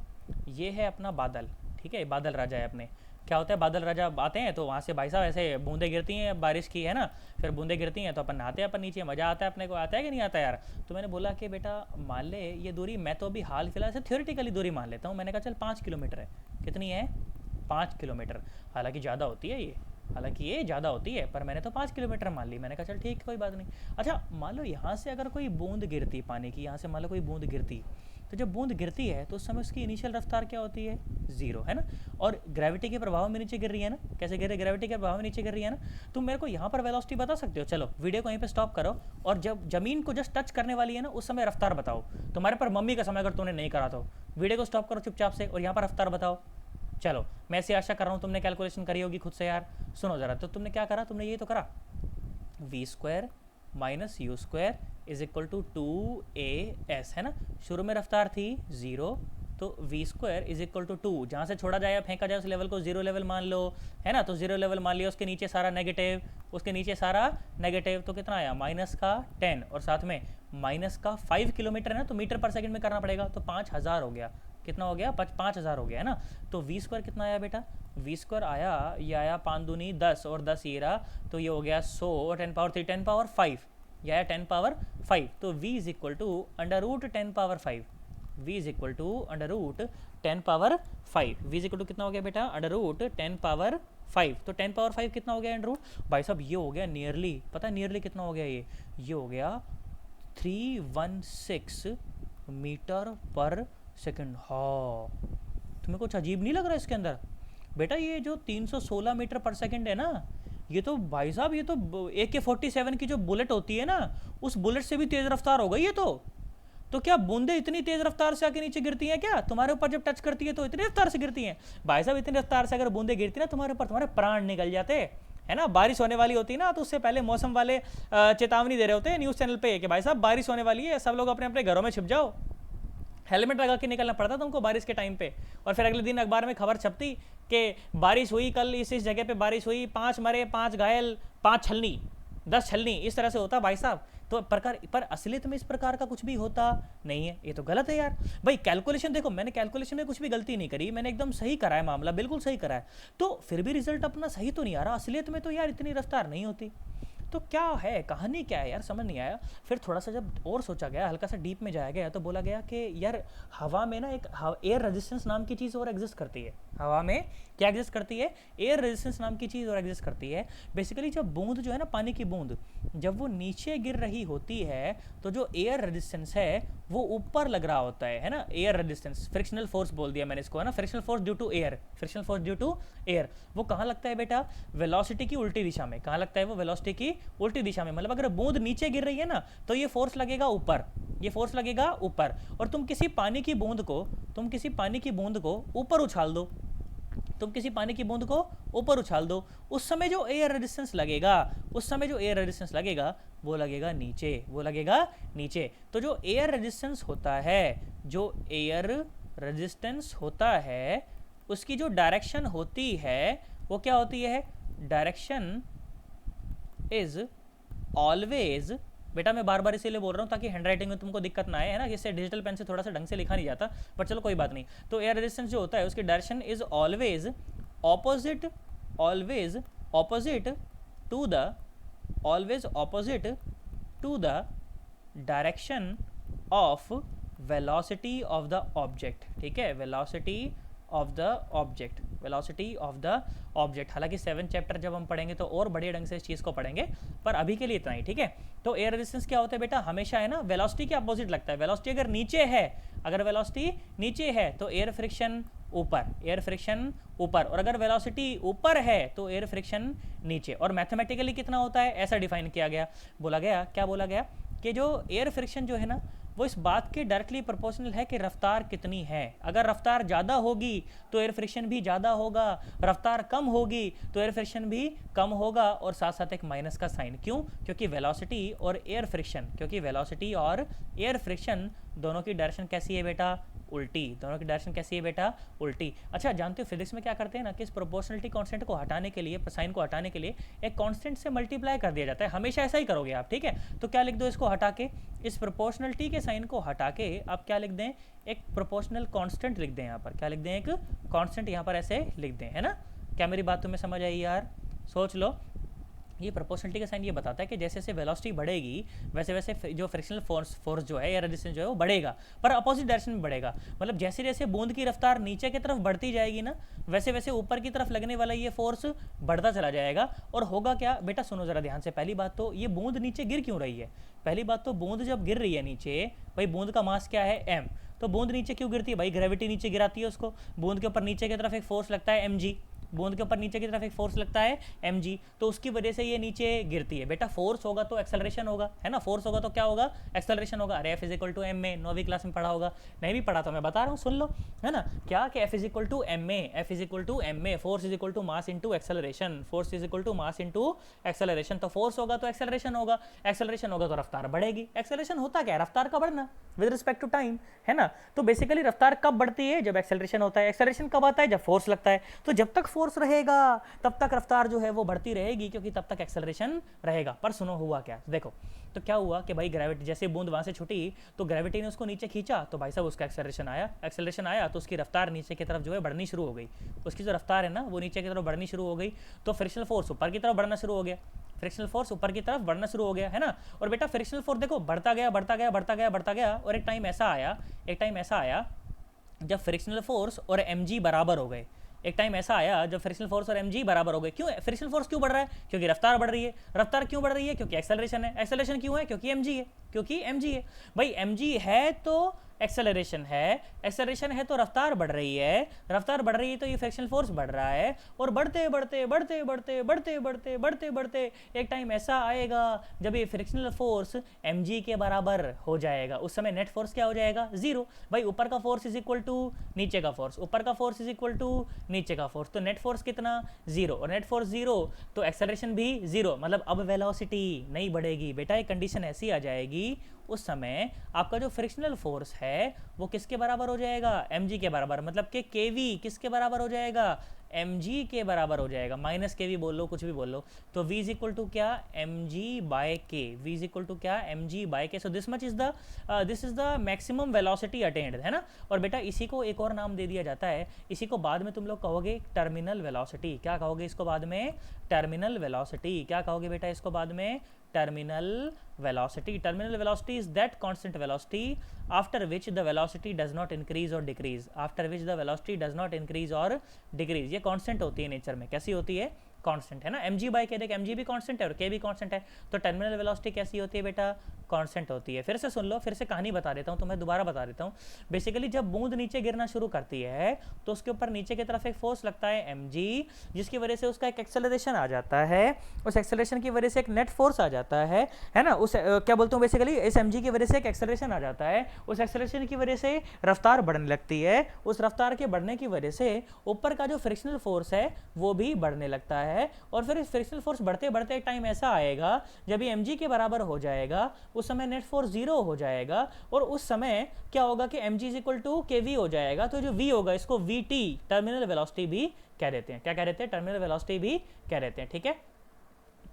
Speaker 1: ये है अपना बादल, ठीक है, बादल राजा है अपने, क्या होता है बादल राजा आते हैं तो वहाँ से भाई साहब ऐसे बूंदें गिरती हैं बारिश की, है ना, फिर बूंदें गिरती हैं तो अपन नहाते हैं अपन नीचे, मज़ा आता है अपने को, आता है कि नहीं आता यार। तो मैंने बोला कि बेटा मान ले ये दूरी, मैं तो अभी हाल फिलहाल से थ्योरेटिकली दूरी मान लेता हूँ, मैंने कहा चल 5 किलोमीटर है, कितनी है 5 किलोमीटर, हालांकि ज़्यादा होती है ये, हालांकि ये ज़्यादा होती है, पर मैंने तो 5 किलोमीटर मान ली, मैंने कहा चल ठीक कोई बात नहीं। अच्छा मान लो यहाँ से अगर कोई बूंद गिरती पानी की, यहाँ से मान लो कोई बूंद गिरती, तो जब बूंद गिरती है तो उस समय उसकी इनिशियल रफ्तार क्या होती है, ज़ीरो, है ना, और ग्रेविटी के प्रभाव में नीचे गिर रही है ना, कैसे गिर रही है, ग्रेविटी के प्रभाव में नीचे गिर रही है ना। तुम मेरे को यहाँ पर वेलोसिटी बता सकते हो, चलो वीडियो को यहीं पे स्टॉप करो, और जब ज़मीन को जस्ट टच करने वाली है ना उस समय रफ्तार बताओ, तुम्हारे पर मम्मी का समय अगर तुमने नहीं करा तो वीडियो को स्टॉप करो चुपचाप से और यहाँ पर रफ्तार बताओ। चलो मैं ऐसी आशा कर रहा हूँ तुमने कैलकुलेशन करी होगी खुद से यार। सुनो ज़रा, तो तुमने क्या करा, तुमने ये तो करा v² minus u² is equal to 2as, है ना, शुरू में रफ्तार थी 0, तो v² इज इक्वल टू 2, जहाँ से छोड़ा जाए फेंका जाए उस लेवल को 0 लेवल मान लो, है ना, तो 0 लेवल मान लिया, उसके नीचे सारा नेगेटिव, उसके नीचे सारा नेगेटिव, तो कितना आया माइनस का 10 और साथ में माइनस का 5 किलोमीटर है ना, तो मीटर पर सेकंड में करना पड़ेगा, तो 5000 हो गया, कितना हो गया 5000 हो गया, है ना। तो v² कितना आया बेटा, v² आया, ये आया 5 दूनी 10 और 10 ये रहा, तो ये हो गया 100 और 10 पावर 3 10 पावर 5, यह आया 10 पावर 5, तो v is equal to under root 10 power 5, v is equal to under root 10 power 5, v is equal to कितना हो गया बेटा अंडर रूट 10 पावर 5, तो 10 पावर 5 कितना हो गया अंडर रूट, भाई साहब ये हो गया नियरली, पता है नियरली कितना हो गया, ये हो गया 316 मीटर पर सेकंड। हाँ, तुम्हें कुछ अजीब नहीं लग रहा इसके अंदर? बेटा ये जो 316 मीटर पर सेकंड है ना, ये तो भाई साहब ये तो AK-47 की जो बुलेट होती है ना, उस बुलेट से भी तेज़ रफ्तार हो गई ये तो क्या बूंदे इतनी तेज रफ्तार से आके नीचे गिरती हैं क्या? तुम्हारे ऊपर जब टच करती है तो इतनी रफ्तार से गिरती हैं भाई साहब? इतनी रफ्तार से अगर बूंदे गिरती ना तुम्हारे ऊपर, तुम्हारे प्राण निकल जाते, है ना। बारिश होने वाली होती ना, तो उससे पहले मौसम वाले चेतावनी दे रहे होते हैं न्यूज़ चैनल पे कि भाई साहब बारिश होने वाली है, सब लोग अपने अपने घरों में छिप जाओ। हेलमेट लगा के निकलना पड़ता तुमको बारिश के टाइम पे, और फिर अगले दिन अखबार में खबर छपती कि बारिश हुई कल इस जगह पे बारिश हुई, 5 मरे 5 घायल 5 छलनी 10 छलनी, इस तरह से होता भाई साहब। तो पर असलियत में इस प्रकार का कुछ भी होता नहीं है। ये तो गलत है यार भाई। कैलकुलेशन देखो, मैंने कैलकुलेशन में कुछ भी गलती नहीं करी, मैंने एकदम सही करा है, मामला बिल्कुल सही करा है, तो फिर भी रिजल्ट अपना सही तो नहीं आ रहा। असलियत में तो यार इतनी रफ्तार नहीं होती। तो क्या है कहानी, क्या है यार, समझ नहीं आया। फिर थोड़ा सा जब और सोचा गया, हल्का सा डीप में जाया गया, तो बोला गया कि यार हवा में ना एक एयर रेजिस्टेंस नाम की चीज़ और एग्जिस्ट करती है। हवा में क्या एग्जिस्ट करती है? एयर रेजिस्टेंस नाम की चीज़ और एग्जिस्ट करती है। बेसिकली जब बूंद जो है ना, पानी की बूंद जब वो नीचे गिर रही होती है, तो जो एयर रेजिस्टेंस है वो ऊपर लग रहा होता है ना। एयर रेजिस्टेंस, फ्रिक्शनल फोर्स बोल दिया मैंने इसको, है ना। Frictional force due to air, frictional force due to air, वो कहाँ लगता है बेटा? वेलोसिटी की उल्टी दिशा में। कहाँ लगता है वो? वेलोसिटी की उल्टी दिशा में। मतलब अगर बूंद नीचे गिर रही है ना, तो ये फोर्स लगेगा ऊपर, ये फोर्स लगेगा ऊपर। और तुम किसी पानी की बूंद को ऊपर उछाल दो, तुम किसी पानी की बूंद को ऊपर उछाल दो, उस समय जो एयर रेजिस्टेंस लगेगा, वो लगेगा नीचे, वो लगेगा नीचे। तो जो एयर रेजिस्टेंस होता है, उसकी जो डायरेक्शन होती है वो क्या होती है? डायरेक्शन इज ऑलवेज, बेटा मैं बार बार इसीलिए बोल रहा हूँ ताकि हैंडराइटिंग में तुमको दिक्कत ना आए, है ना। इससे डिजिटल पेन से थोड़ा सा ढंग से लिखा नहीं जाता, पर चलो कोई बात नहीं। तो एयर रेजिस्टेंस जो होता है उसकी direction is always opposite to the direction of velocity of the object. ठीक है, वेलोसिटी ऑफ द ऑब्जेक्ट। हालांकि 7 चैप्टर जब हम पढ़ेंगे तो और बड़े ढंग से इस चीज़ को पढ़ेंगे, पर अभी के लिए इतना ही, ठीक है। तो एयर रेजिस्टेंस क्या होता है बेटा? हमेशा, है ना, वेलोसिटी के अपोजिट लगता है। वेलोसिटी अगर वेलोसिटी नीचे है तो एयर फ्रिक्शन ऊपर, और अगर वेलोसिटी ऊपर है तो एयर फ्रिक्शन नीचे। और मैथमेटिकली कितना होता है ऐसा डिफाइन किया गया, क्या बोला गया कि जो एयर फ्रिक्शन जो है ना, वो इस बात के डायरेक्टली प्रोपोर्शनल है कि रफ्तार कितनी है। अगर रफ्तार ज़्यादा होगी तो एयर फ्रिक्शन भी ज़्यादा होगा, रफ्तार कम होगी तो एयर फ्रिक्शन भी कम होगा, और साथ साथ एक माइनस का साइन। क्यों? क्योंकि वेलोसिटी और एयर फ्रिक्शन दोनों की डायरेक्शन कैसी है बेटा? उल्टी। अच्छा, जानते हो फिजिक्स में क्या करते हैं ना, कि इस प्रोपोर्शनलिटी कांस्टेंट को हटाने के लिए, साइन को हटाने के लिए एक कांस्टेंट से मल्टीप्लाई कर दिया जाता है। हमेशा ऐसा ही करोगे आप, ठीक है। तो क्या लिख दो इसको हटा के, इस प्रोपोर्शनलिटी के साइन को हटा के आप क्या लिख दें? एक प्रोपोर्शनल कांस्टेंट लिख दें। यहाँ पर क्या लिख दें? एक कांस्टेंट यहाँ पर ऐसे लिख दें, है ना। क्या मेरी बात तुम्हें समझ आई यार? सोच लो, ये प्रोपोर्शनलिटी का साइन ये बताता है कि जैसे जैसे वेलोसिटी बढ़ेगी वैसे वैसे जो फ्रिक्शनल फोर्स जो है या रेजिस्टेंस जो है वो बढ़ेगा, पर अपोजिट डायरेक्शन में बढ़ेगा। मतलब जैसे जैसे बूंद की रफ्तार नीचे की तरफ बढ़ती जाएगी ना, वैसे वैसे ऊपर की तरफ लगने वाला ये फोर्स बढ़ता चला जाएगा। और होगा क्या बेटा? सुनो ज़रा ध्यान से। पहली बात तो ये बूंद नीचे गिर क्यों रही है? पहली बात तो बूंद जब गिर रही है नीचे, भाई बूंद का मास क्या है? m। तो बूंद नीचे क्यों गिरती है? भाई ग्रेविटी नीचे गिराती है उसको। बूंद के ऊपर नीचे की तरफ एक फोर्स लगता है mg, बूंद के ऊपर नीचे की तरफ एक फोर्स लगता है mg, तो उसकी वजह से ये नीचे गिरती है। बेटा फोर्स होगा तो एक्सेलरेशन होगा, है ना। फोर्स होगा तो क्या होगा? एक्सेलरेशन होगा। अरे F = m में 9वीं क्लास में पढ़ा होगा, नहीं भी पढ़ा तो मैं बता रहा हूँ, सुन लो, है ना। क्या कि F = m में फोर्स = मास इंटू एक्सेलरेशन, तो फोर्स होगा तो एक्सेलरेशन होगा तो रफ्तार बढ़ेगी। एक्सेलरेशन होता क्या है? रफ्तार का बढ़ना विद रिस्पेक्ट टू टाइम, है ना। तो बेसिकली रफ्तार कब बढ़ती है? जब एक्सेलरेशन होता है। एक्सेलरेशन कब आता है? जब फोर्स लगता है। तो जब तक फोर्स रहेगा तब तक रफ्तार जो है वो बढ़ती रहेगी, क्योंकि तब तक एक्सेलरेशन रहेगा। पर सुनो हुआ क्या, देखो। तो क्या हुआ कि भाई ग्रेविटी, जैसे बूंद वहां से छुटी तो ग्रेविटी ने उसको नीचे खींचा, तो भाई साहब उसका एक्सेलरेशन आया तो उसकी रफ्तार नीचे की तरफ जो है बढ़नी शुरू हो गई। उसकी जो रफ्तार है ना वो नीचे की तरफ बढ़नी शुरू हो गई, तो फ्रिक्शनल फोर्स ऊपर की तरफ बढ़ना शुरू हो गया, है ना। और बेटा फ्रिक्शनल फोर्स देखो बढ़ता गया, और एक टाइम ऐसा आया जब फ्रिक्शनल फोर्स और mg बराबर हो गए। क्यों फ्रिक्शनल फोर्स क्यों बढ़ रहा है? क्योंकि रफ्तार बढ़ रही है। रफ्तार क्यों बढ़ रही है? क्योंकि एक्सेलरेशन है। एक्सेलरेशन क्यों है? क्योंकि mg है। क्योंकि mg है भाई, mg है तो एक्सेलरेशन है तो रफ्तार बढ़ रही है, रफ्तार बढ़ रही है तो ये फ्रिक्शनल फोर्स बढ़ रहा है, और बढ़ते बढ़ते बढ़ते बढ़ते बढ़ते बढ़ते बढ़ते बढ़ते एक टाइम ऐसा आएगा जब ये फ्रिक्शनल फोर्स mg के बराबर हो जाएगा, उस समय नेट फोर्स क्या हो जाएगा, जीरो। भाई ऊपर का फोर्स इज इक्वल टू नीचे का फोर्स, ऊपर का फोर्स इज इक्वल टू नीचे का फोर्स, तो नेट फोर्स कितना, जीरो, और नेट फोर्स जीरो तो एक्सेलरेशन भी जीरो, मतलब अब वेलोसिटी नहीं बढ़ेगी बेटा। एक कंडीशन ऐसी आ जाएगी उस समय आपका जो फ्रिक्शनल फोर्स है वो किसके बराबर हो जाएगा, mg के बराबर, मतलब कि kv किसके बराबर हो जाएगा, mg के बराबर हो जाएगा, माइनस kv बोल लो, कुछ भी बोल लो। तो v इज इक्वल टू क्या, mg by k, v is equal to क्या, mg by k। So this is the maximum velocity attained, है ना। और बेटा इसी को एक और नाम दे दिया जाता है, इसी को बाद में तुम लोग कहोगे टर्मिनल वेलोसिटी। क्या कहोगे इसको बाद में, टर्मिनल वेलोसिटी। क्या कहोगे बेटा इसको बाद में, terminal velocity। terminal velocity is that constant velocity after which the velocity does not increase or decrease, after which the velocity does not increase or decrease। ये constant होती है नेचर में, कैसी होती है, कांस्टेंट, है ना। mg बाई के, देख mg भी कांस्टेंट है और k भी कांस्टेंट है, तो टर्मिनल वेलोसिटी कैसी होती है बेटा, कांस्टेंट होती है। फिर से सुन लो, फिर से कहानी बता देता हूँ, तो मैं दोबारा बता देता हूँ। बेसिकली जब बूंद नीचे गिरना शुरू करती है तो उसके ऊपर नीचे की तरफ एक फोर्स लगता है mg, जिसकी वजह से उसका एक एक्सेलरेशन आ जाता है, उस एक्सेलरेशन की वजह से एक नेट फोर्स आ जाता है ना। उस क्या बोलते हूँ, बेसिकली इस mg की वजह से एक एक्सेलरेशन आ जाता है, उस एक्सेलरेशन की वजह से रफ्तार बढ़ने लगती है, उस रफ्तार के बढ़ने की वजह से ऊपर का जो फ्रिक्शनल फोर्स है वो भी बढ़ने लगता है, और फिर इस फ्रिक्शनल फोर्स बढ़ते बढ़ते एक टाइम ऐसा आएगा जब ये mg के बराबर हो जाएगा, उस समय नेट फोर्स जीरो हो जाएगा, और उस समय क्या होगा कि mg is equal to kv हो जाएगा। तो जो v होगा इसको vt टर्मिनल वेलोसिटी भी कह देते हैं। क्या कह देते हैं, टर्मिनल वेलोसिटी भी कह देते हैं, ठीक है।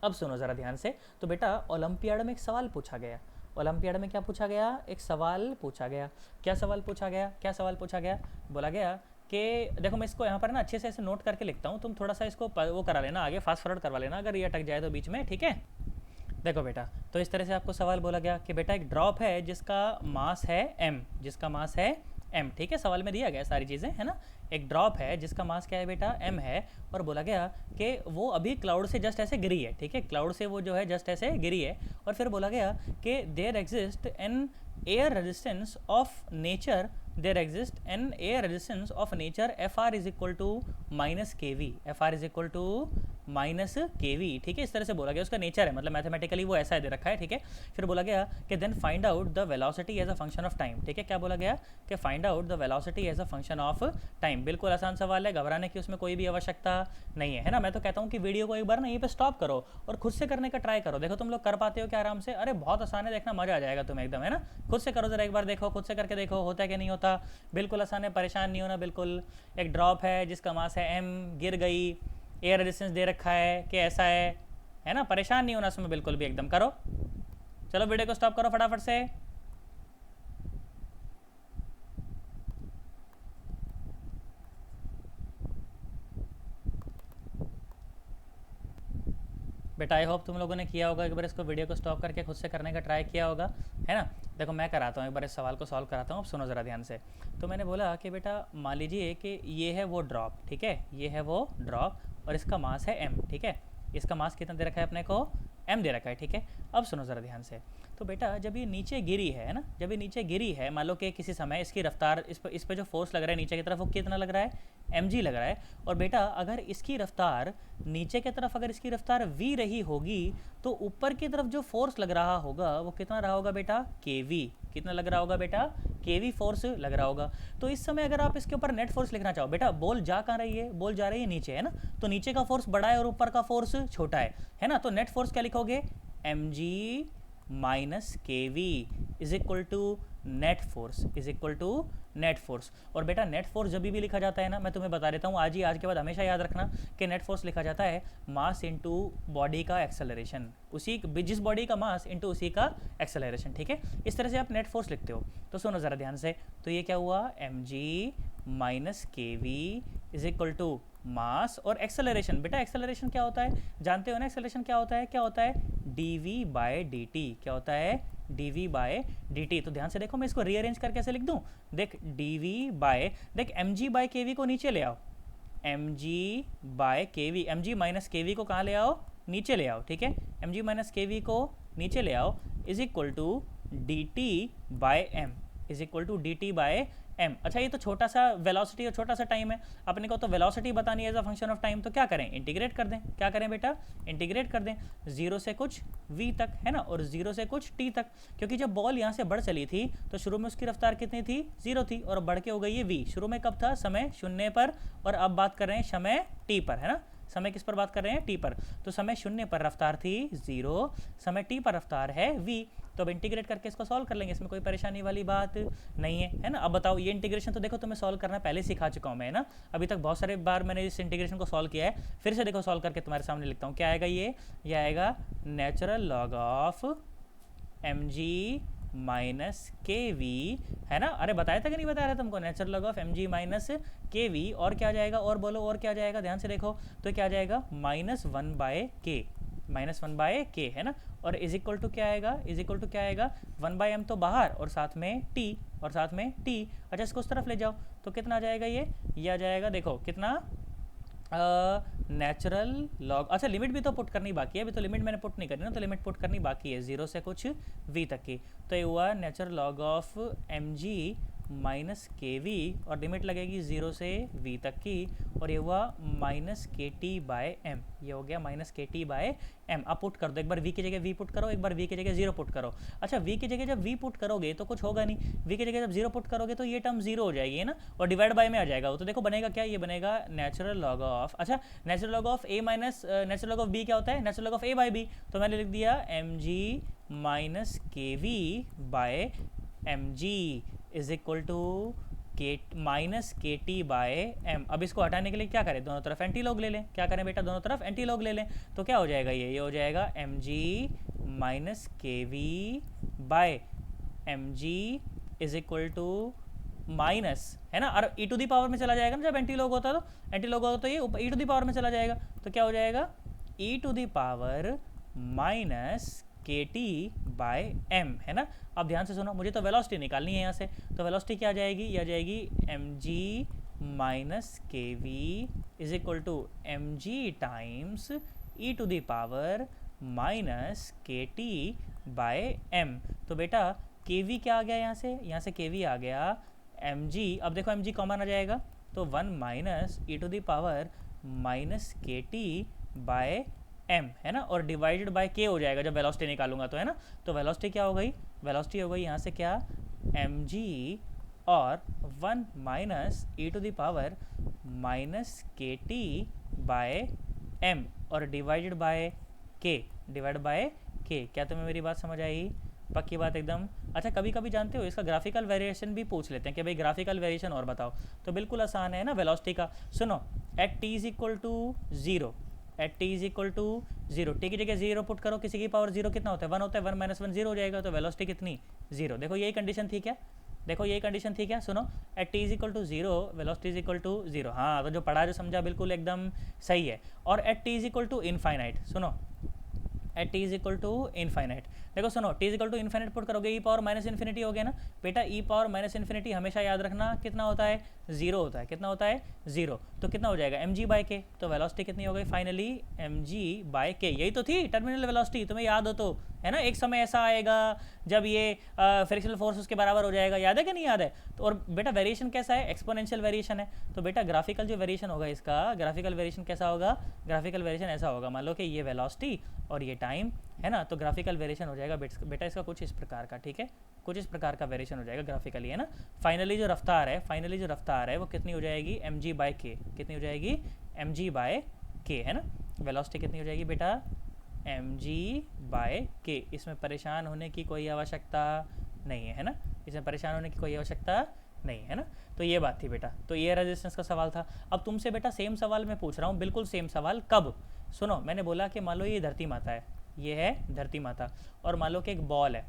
Speaker 1: अब सुनो जरा ध्यान से। तो बेटा ओलंपियाड में एक सवाल पूछा गया, ओलंपियाड में क्या पूछा गया, एक सवाल पूछा गया। क्या सवाल पूछा गया, क्या सवाल पूछा गया, बोला गया कि देखो मैं इसको यहाँ पर ना अच्छे से ऐसे नोट करके लिखता हूँ, तुम थोड़ा सा इसको वो करा लेना, आगे फास्ट फॉरवर्ड करवा लेना अगर ये अटक जाए तो बीच में, ठीक है। देखो बेटा, तो इस तरह से आपको सवाल बोला गया कि बेटा एक ड्रॉप है जिसका मास है m, जिसका मास है m, ठीक है, सवाल में दिया गया सारी चीज़ें, है ना। एक ड्रॉप है जिसका मास क्या है बेटा, m है, और बोला गया कि वो अभी क्लाउड से जस्ट ऐसे गिरी है, ठीक है, क्लाउड से वो जो है जस्ट ऐसे गिरी है, और फिर बोला गया कि there exist an air resistance of nature, there exist an air resistance of nature Fr is equal to minus kv, Fr is equal to minus kv, ठीक है, इस तरह से बोला गया, उसका नेचर है, मतलब मैथमेटिकली वो ऐसा दे रखा है, ठीक है। फिर बोला गया कि then find out the velocity as a function of time, ठीक है। क्या बोला गया कि find out the velocity as a function of time. बिल्कुल आसान सवाल है, घबराने की उसमें कोई भी आवश्यकता नहीं है, है ना। मैं तो कहता हूँ कि वीडियो को एक बार ना यहीं पे स्टॉप करो और खुद से करने का ट्राई करो, देखो तुम लोग कर पाते हो क्या आराम से, अरे बहुत आसान है, देखना मजा आ जाएगा तुम्हें एकदम, है ना। खुद से करो जरा एक बार, देखो खुद से करके देखो होता है कि नहीं होता, बिल्कुल आसान है, परेशान नहीं होना बिल्कुल। एक ड्रॉप है जिसका मास है m, गिर गई, एयर रेजिस्टेंस दे रखा है कि ऐसा है ना, परेशान नहीं होना उसमें बिल्कुल भी, एकदम करो। चलो वीडियो को स्टॉप करो फटाफट से। बेटा आई होप तुम लोगों ने किया होगा, एक बार इसको वीडियो को स्टॉप करके खुद से करने का ट्राई किया होगा, है ना। देखो मैं कराता हूँ एक बार इस सवाल को सॉल्व कराता हूँ, अब सुनो ज़रा ध्यान से। तो मैंने बोला कि बेटा मान लीजिए कि ये है वो ड्रॉप, ठीक है, ये है वो ड्रॉप और इसका मास है m, ठीक है। इसका मास कितना दे रखा है अपने को, m दे रखा है, ठीक है। अब सुनो ज़रा ध्यान से। तो बेटा जब ये नीचे गिरी है ना, जब ये नीचे गिरी है, मान लो कि किसी समय इसकी रफ्तार, इस पर जो फोर्स लग रहा है नीचे की तरफ वो कितना लग रहा है, mg लग रहा है। और बेटा अगर इसकी रफ्तार नीचे की तरफ, अगर इसकी रफ्तार v रही होगी तो ऊपर की तरफ जो फोर्स लग रहा होगा वो कितना रहा होगा बेटा, kv। कितना लग रहा होगा बेटा, kv फोर्स लग रहा होगा। तो इस समय अगर आप इसके ऊपर नेट फोर्स लिखना चाहो, बेटा बॉल जा कहाँ रही है, बॉल जा रही है नीचे, है ना, तो नीचे का फोर्स बड़ा है और ऊपर का फोर्स छोटा है ना। तो नेट फोर्स क्या लिखोगे, mg minus kv is equal to net force, is equal to net force. और बेटा नेट फोर्स जब भी लिखा जाता है ना, मैं तुम्हें बता देता हूँ आज ही, आज के बाद हमेशा याद रखना कि नेट फोर्स लिखा जाता है मास इनटू बॉडी का एक्सेलरेशन, उसी जिस बॉडी का मास इनटू उसी का एक्सेलरेशन, ठीक है। इस तरह से आप नेट फोर्स लिखते हो। तो सुनो ज़रा ध्यान से। तो ये क्या हुआ, mg minus kv is equal to mass और एक्सेलरेशन। बेटा एक्सेलरेशन क्या होता है, जानते हो ना, एक्सेलरेशन क्या होता है, क्या होता है, dv बाय dt। क्या होता है, dv बाय dt। तो ध्यान से देखो, मैं इसको रीअरेंज करके ऐसे लिख दूं, देख dv बाय, देख mg बाय kv को नीचे ले आओ, mg by kv, mg minus kv को कहाँ ले आओ, नीचे ले आओ, ठीक है, mg माइनस kv को नीचे ले आओ, is equal to d t by m is equal to d t by m. अच्छा ये तो छोटा सा वेलोसिटी और छोटा सा टाइम है, अपने को तो वेलोसिटी बतानी है as a function of time, तो क्या करें, इंटीग्रेट कर दें। क्या करें बेटा, इंटीग्रेट कर दें, जीरो से कुछ v तक है ना, और जीरो से कुछ t तक, क्योंकि जब बॉल यहाँ से बढ़ चली थी तो शुरू में उसकी रफ्तार कितनी थी, जीरो थी, और बढ़ के हो गई है v। शुरू में कब था, समय शून्य पर, और अब बात कर रहे हैं समय t पर, है ना। समय किस पर बात कर रहे हैं, t पर। तो समय शून्य पर रफ्तार थी जीरो, समय t पर रफ्तार है v। तो अब इंटीग्रेट करके इसको सॉल्व कर लेंगे, इसमें कोई परेशानी वाली बात नहीं है ना। अब बताओ ये इंटीग्रेशन तो देखो तुम्हें सॉल्व करना पहले सिखा चुका हूँ मैं, है ना। अभी तक बहुत सारे बार मैंने इस इंटीग्रेशन को सॉल्व किया है, फिर से देखो सॉल्व करके तुम्हारे सामने लिखता हूँ। क्या आएगा ये आएगा natural log of m g minus k v, है ना। अरे बताया था कि नहीं बताया था तुमको, natural log of m g minus k v, और क्या जाएगा, और बोलो और क्या जाएगा, ध्यान से देखो, तो क्या जाएगा माइनस वन बाय के, माइनस वन बाय के, है ना। और इज इक्वल टू क्या आएगा, इज इक्वल टू क्या आएगा, वन बाय एम तो बाहर, और साथ में टी, और साथ में टी। अच्छा इसको उस तरफ ले जाओ तो कितना आ जाएगा, ये आ जाएगा, देखो कितना, नेचुरल लॉग, अच्छा लिमिट भी तो पुट करनी बाकी है, अभी तो लिमिट मैंने पुट नहीं करनी ना, तो लिमिट पुट करनी बाकी है जीरो से कुछ v तक की। तो ये हुआ natural log of m g minus k v, और लिमिट लगेगी जीरो से v तक की, और ये हुआ minus k t by M, ये हो गया minus k t by m. अब पुट कर दो, एक बार v की जगह v पुट करो, एक बार v की जगह जीरो पुट करो। अच्छा v की जगह जब v पुट करोगे तो कुछ होगा नहीं, v की जगह जब जीरो पुट करोगे तो ये टर्म जीरो हो जाएगी, है ना, और डिवाइड बाय में आ जाएगा वो। तो देखो बनेगा क्या, ये बनेगा नेचुरल लॉग ऑफ, अच्छा natural log of a minus natural log of b क्या होता है, natural log of a by b, तो मैंने लिख दिया m g minus k v by m g is equal to k minus k t by m. अब इसको हटाने के लिए क्या करें, दोनों तरफ एंटी लॉग ले लें। क्या करें बेटा, दोनों तरफ एंटी लॉग ले लें, तो क्या हो जाएगा, ये हो जाएगा m g minus k v by m g is equal to minus, है ना, और ई टू दी पावर में चला जाएगा ना, जब एंटी लॉग होता है तो एंटी लॉग होता तो ये ई टू दी पावर में चला जाएगा, तो क्या हो जाएगा ई to the power minus k t by M, है ना। अब ध्यान से सुनो, मुझे तो वेलोसिटी निकालनी है यहाँ से, तो वेलोसिटी क्या आ जाएगी, ये आ जाएगी m g minus k v is equal to m g times e to the power minus k t by m. तो बेटा के वी क्या आ गया, यहाँ से के वी आ गया एम जी, अब देखो एम जी कॉमन आ जाएगा, तो one minus e to the power minus k t by m, है ना, और डिवाइडेड बाय k हो जाएगा जब वेलोसिटी निकालूंगा तो, है ना। तो वेलोसिटी क्या हो गई, वेलोसिटी हो गई यहाँ से क्या, mg और one minus e to the power minus k t by m, और divided by k, divide by k। क्या तुम्हें मेरी बात समझ आई, पक्की बात एकदम। अच्छा कभी कभी जानते हो इसका ग्राफिकल वेरिएशन भी पूछ लेते हैं कि भाई ग्राफिकल वेरिएशन और बताओ, तो बिल्कुल आसान है ना वेलोसिटी का। सुनो, at T is equal to zero, at T is equal to zero, t की जगह जीरो पुट करो, किसी की पावर जीरो कितना होता है, वन होता है, वन माइनस वन जीरो हो जाएगा, तो वेलोसिटी कितनी, जीरो। देखो यही कंडीशन थी क्या, देखो यही कंडीशन थी क्या, सुनो, at T is equal to zero velocity is equal to zero. हाँ तो जो पढ़ा जो समझा बिल्कुल एकदम सही है। और at T is equal to infinite, सुनो at T is equal to infinite, देखो सुनो, T is equal to infinite put करोगे, ई पावर माइनस इन्फिनिटी हो गया ना बेटा, ई पावर माइनस इन्फिनिटी हमेशा याद रखना कितना होता है, जीरो होता है, कितना होता है, जीरो। तो कितना हो जाएगा एम जी बाई के, तो वेलोसिटी कितनी हो गई फाइनली एम जी बाई के, यही तो थी टर्मिनल वेलोसिटी, तुम्हें याद हो तो, है ना। एक समय ऐसा आएगा जब ये फ्रिक्शनल फोर्स उसके बराबर हो जाएगा, याद है कि नहीं याद है। तो और बेटा वेरिएशन कैसा है, एक्सपोनेंशियल वेरिएशन है, तो बेटा ग्राफिकल जो वेरिएशन होगा इसका, ग्राफिकल वेरिएशन कैसा होगा, ग्राफिकल वेरिएशन ऐसा होगा, मान लो कि ये वेलोसिटी और ये टाइम है ना, तो ग्राफिकल वेरिएशन हो जाएगा बेटा इसका कुछ इस प्रकार का, ठीक है, कुछ इस प्रकार का वेरिएशन हो जाएगा ग्राफिकली, है ना। फाइनली जो रफ्तार है वो कितनी हो जाएगी, एम जी बाई के, कितनी हो जाएगी, एम जी बाय के, है ना। वेलोसिटी कितनी हो जाएगी बेटा, एम जी बाय के। इसमें परेशान होने की कोई आवश्यकता नहीं है ना, इसमें परेशान होने की कोई आवश्यकता नहीं है ना। तो ये बात थी बेटा, तो ये रेजिस्टेंस का सवाल था। अब तुमसे बेटा सेम सवाल मैं पूछ रहा हूँ, बिल्कुल सेम सवाल, कब, सुनो, मैंने बोला कि मान लो ये धरती माता है, ये है धरती माता, और मान लो कि एक बॉल है,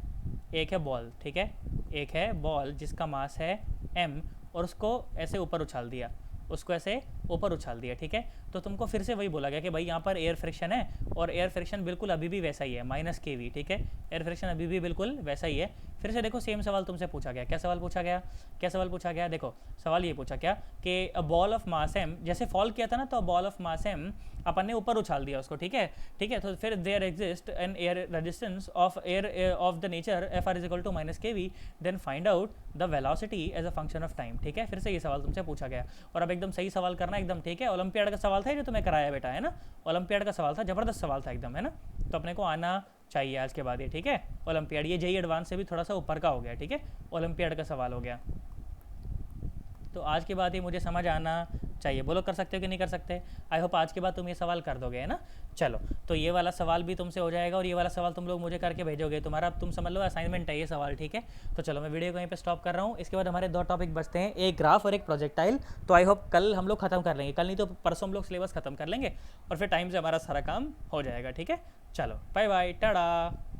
Speaker 1: एक है बॉल, ठीक है, एक है बॉल जिसका मास है m, और उसको ऐसे ऊपर उछाल दिया, उसको ऐसे ऊपर उछाल दिया, ठीक है। तो तुमको फिर से वही बोला गया कि भाई यहाँ पर एयर फ्रिक्शन है, और एयर फ्रिक्शन बिल्कुल अभी भी वैसा ही है, -kV, ठीक है। एयर फ्रिक्शन अभी भी बिल्कुल वैसा ही है। फिर से देखो सेम सवाल तुमसे पूछा गया। क्या सवाल पूछा गया? क्या सवाल पूछा गया? देखो सवाल ये पूछा क्या कि a ball of mass m, जैसे फॉल किया था ना, तो बॉल ऑफ मास एम अपन ने ऊपर उछाल दिया उसको, ठीक है। ठीक है, तो फिर there exist an air resistance of air of the nature F R is equal to -kV, then find out the velocity as a function of time, ठीक है। फिर से ये सवाल तुमसे पूछा गया, और अब एकदम सही सवाल करना, एकदम ठीक है। ओलंपियाड का सवाल था जो तुम्हें कराया बेटा, है ना। ओलंपियाड का सवाल था, जबरदस्त सवाल था एकदम, है ना। तो अपने को आना चाहिए आज के बाद ये, ठीक है। ओलंपियाड, ये जेई एडवांस से भी थोड़ा सा ऊपर का हो गया, ठीक है। ओलंपियाड का सवाल हो गया, तो आज के बाद ही मुझे समझ आना चाहिए। बोलो कर सकते हो कि नहीं कर सकते? आई होप आज के बाद तुम ये सवाल कर दोगे, है ना। चलो, तो ये वाला सवाल भी तुमसे हो जाएगा, और ये वाला सवाल तुम लोग मुझे करके भेजोगे। तुम्हारा, अब तुम समझ लो असाइनमेंट है ये सवाल, ठीक है। तो चलो मैं वीडियो को यहीं पे स्टॉप कर रहा हूँ। इसके बाद हमारे 2 टॉपिक बचते हैं, एक ग्राफ और एक प्रोजेक्टाइल। तो आई होप कल हम लोग खत्म कर लेंगे, कल नहीं तो परसों हम लोग सिलेबस खत्म कर लेंगे, और फिर टाइम से हमारा सारा काम हो जाएगा, ठीक है। चलो बाय बाय, टाटा।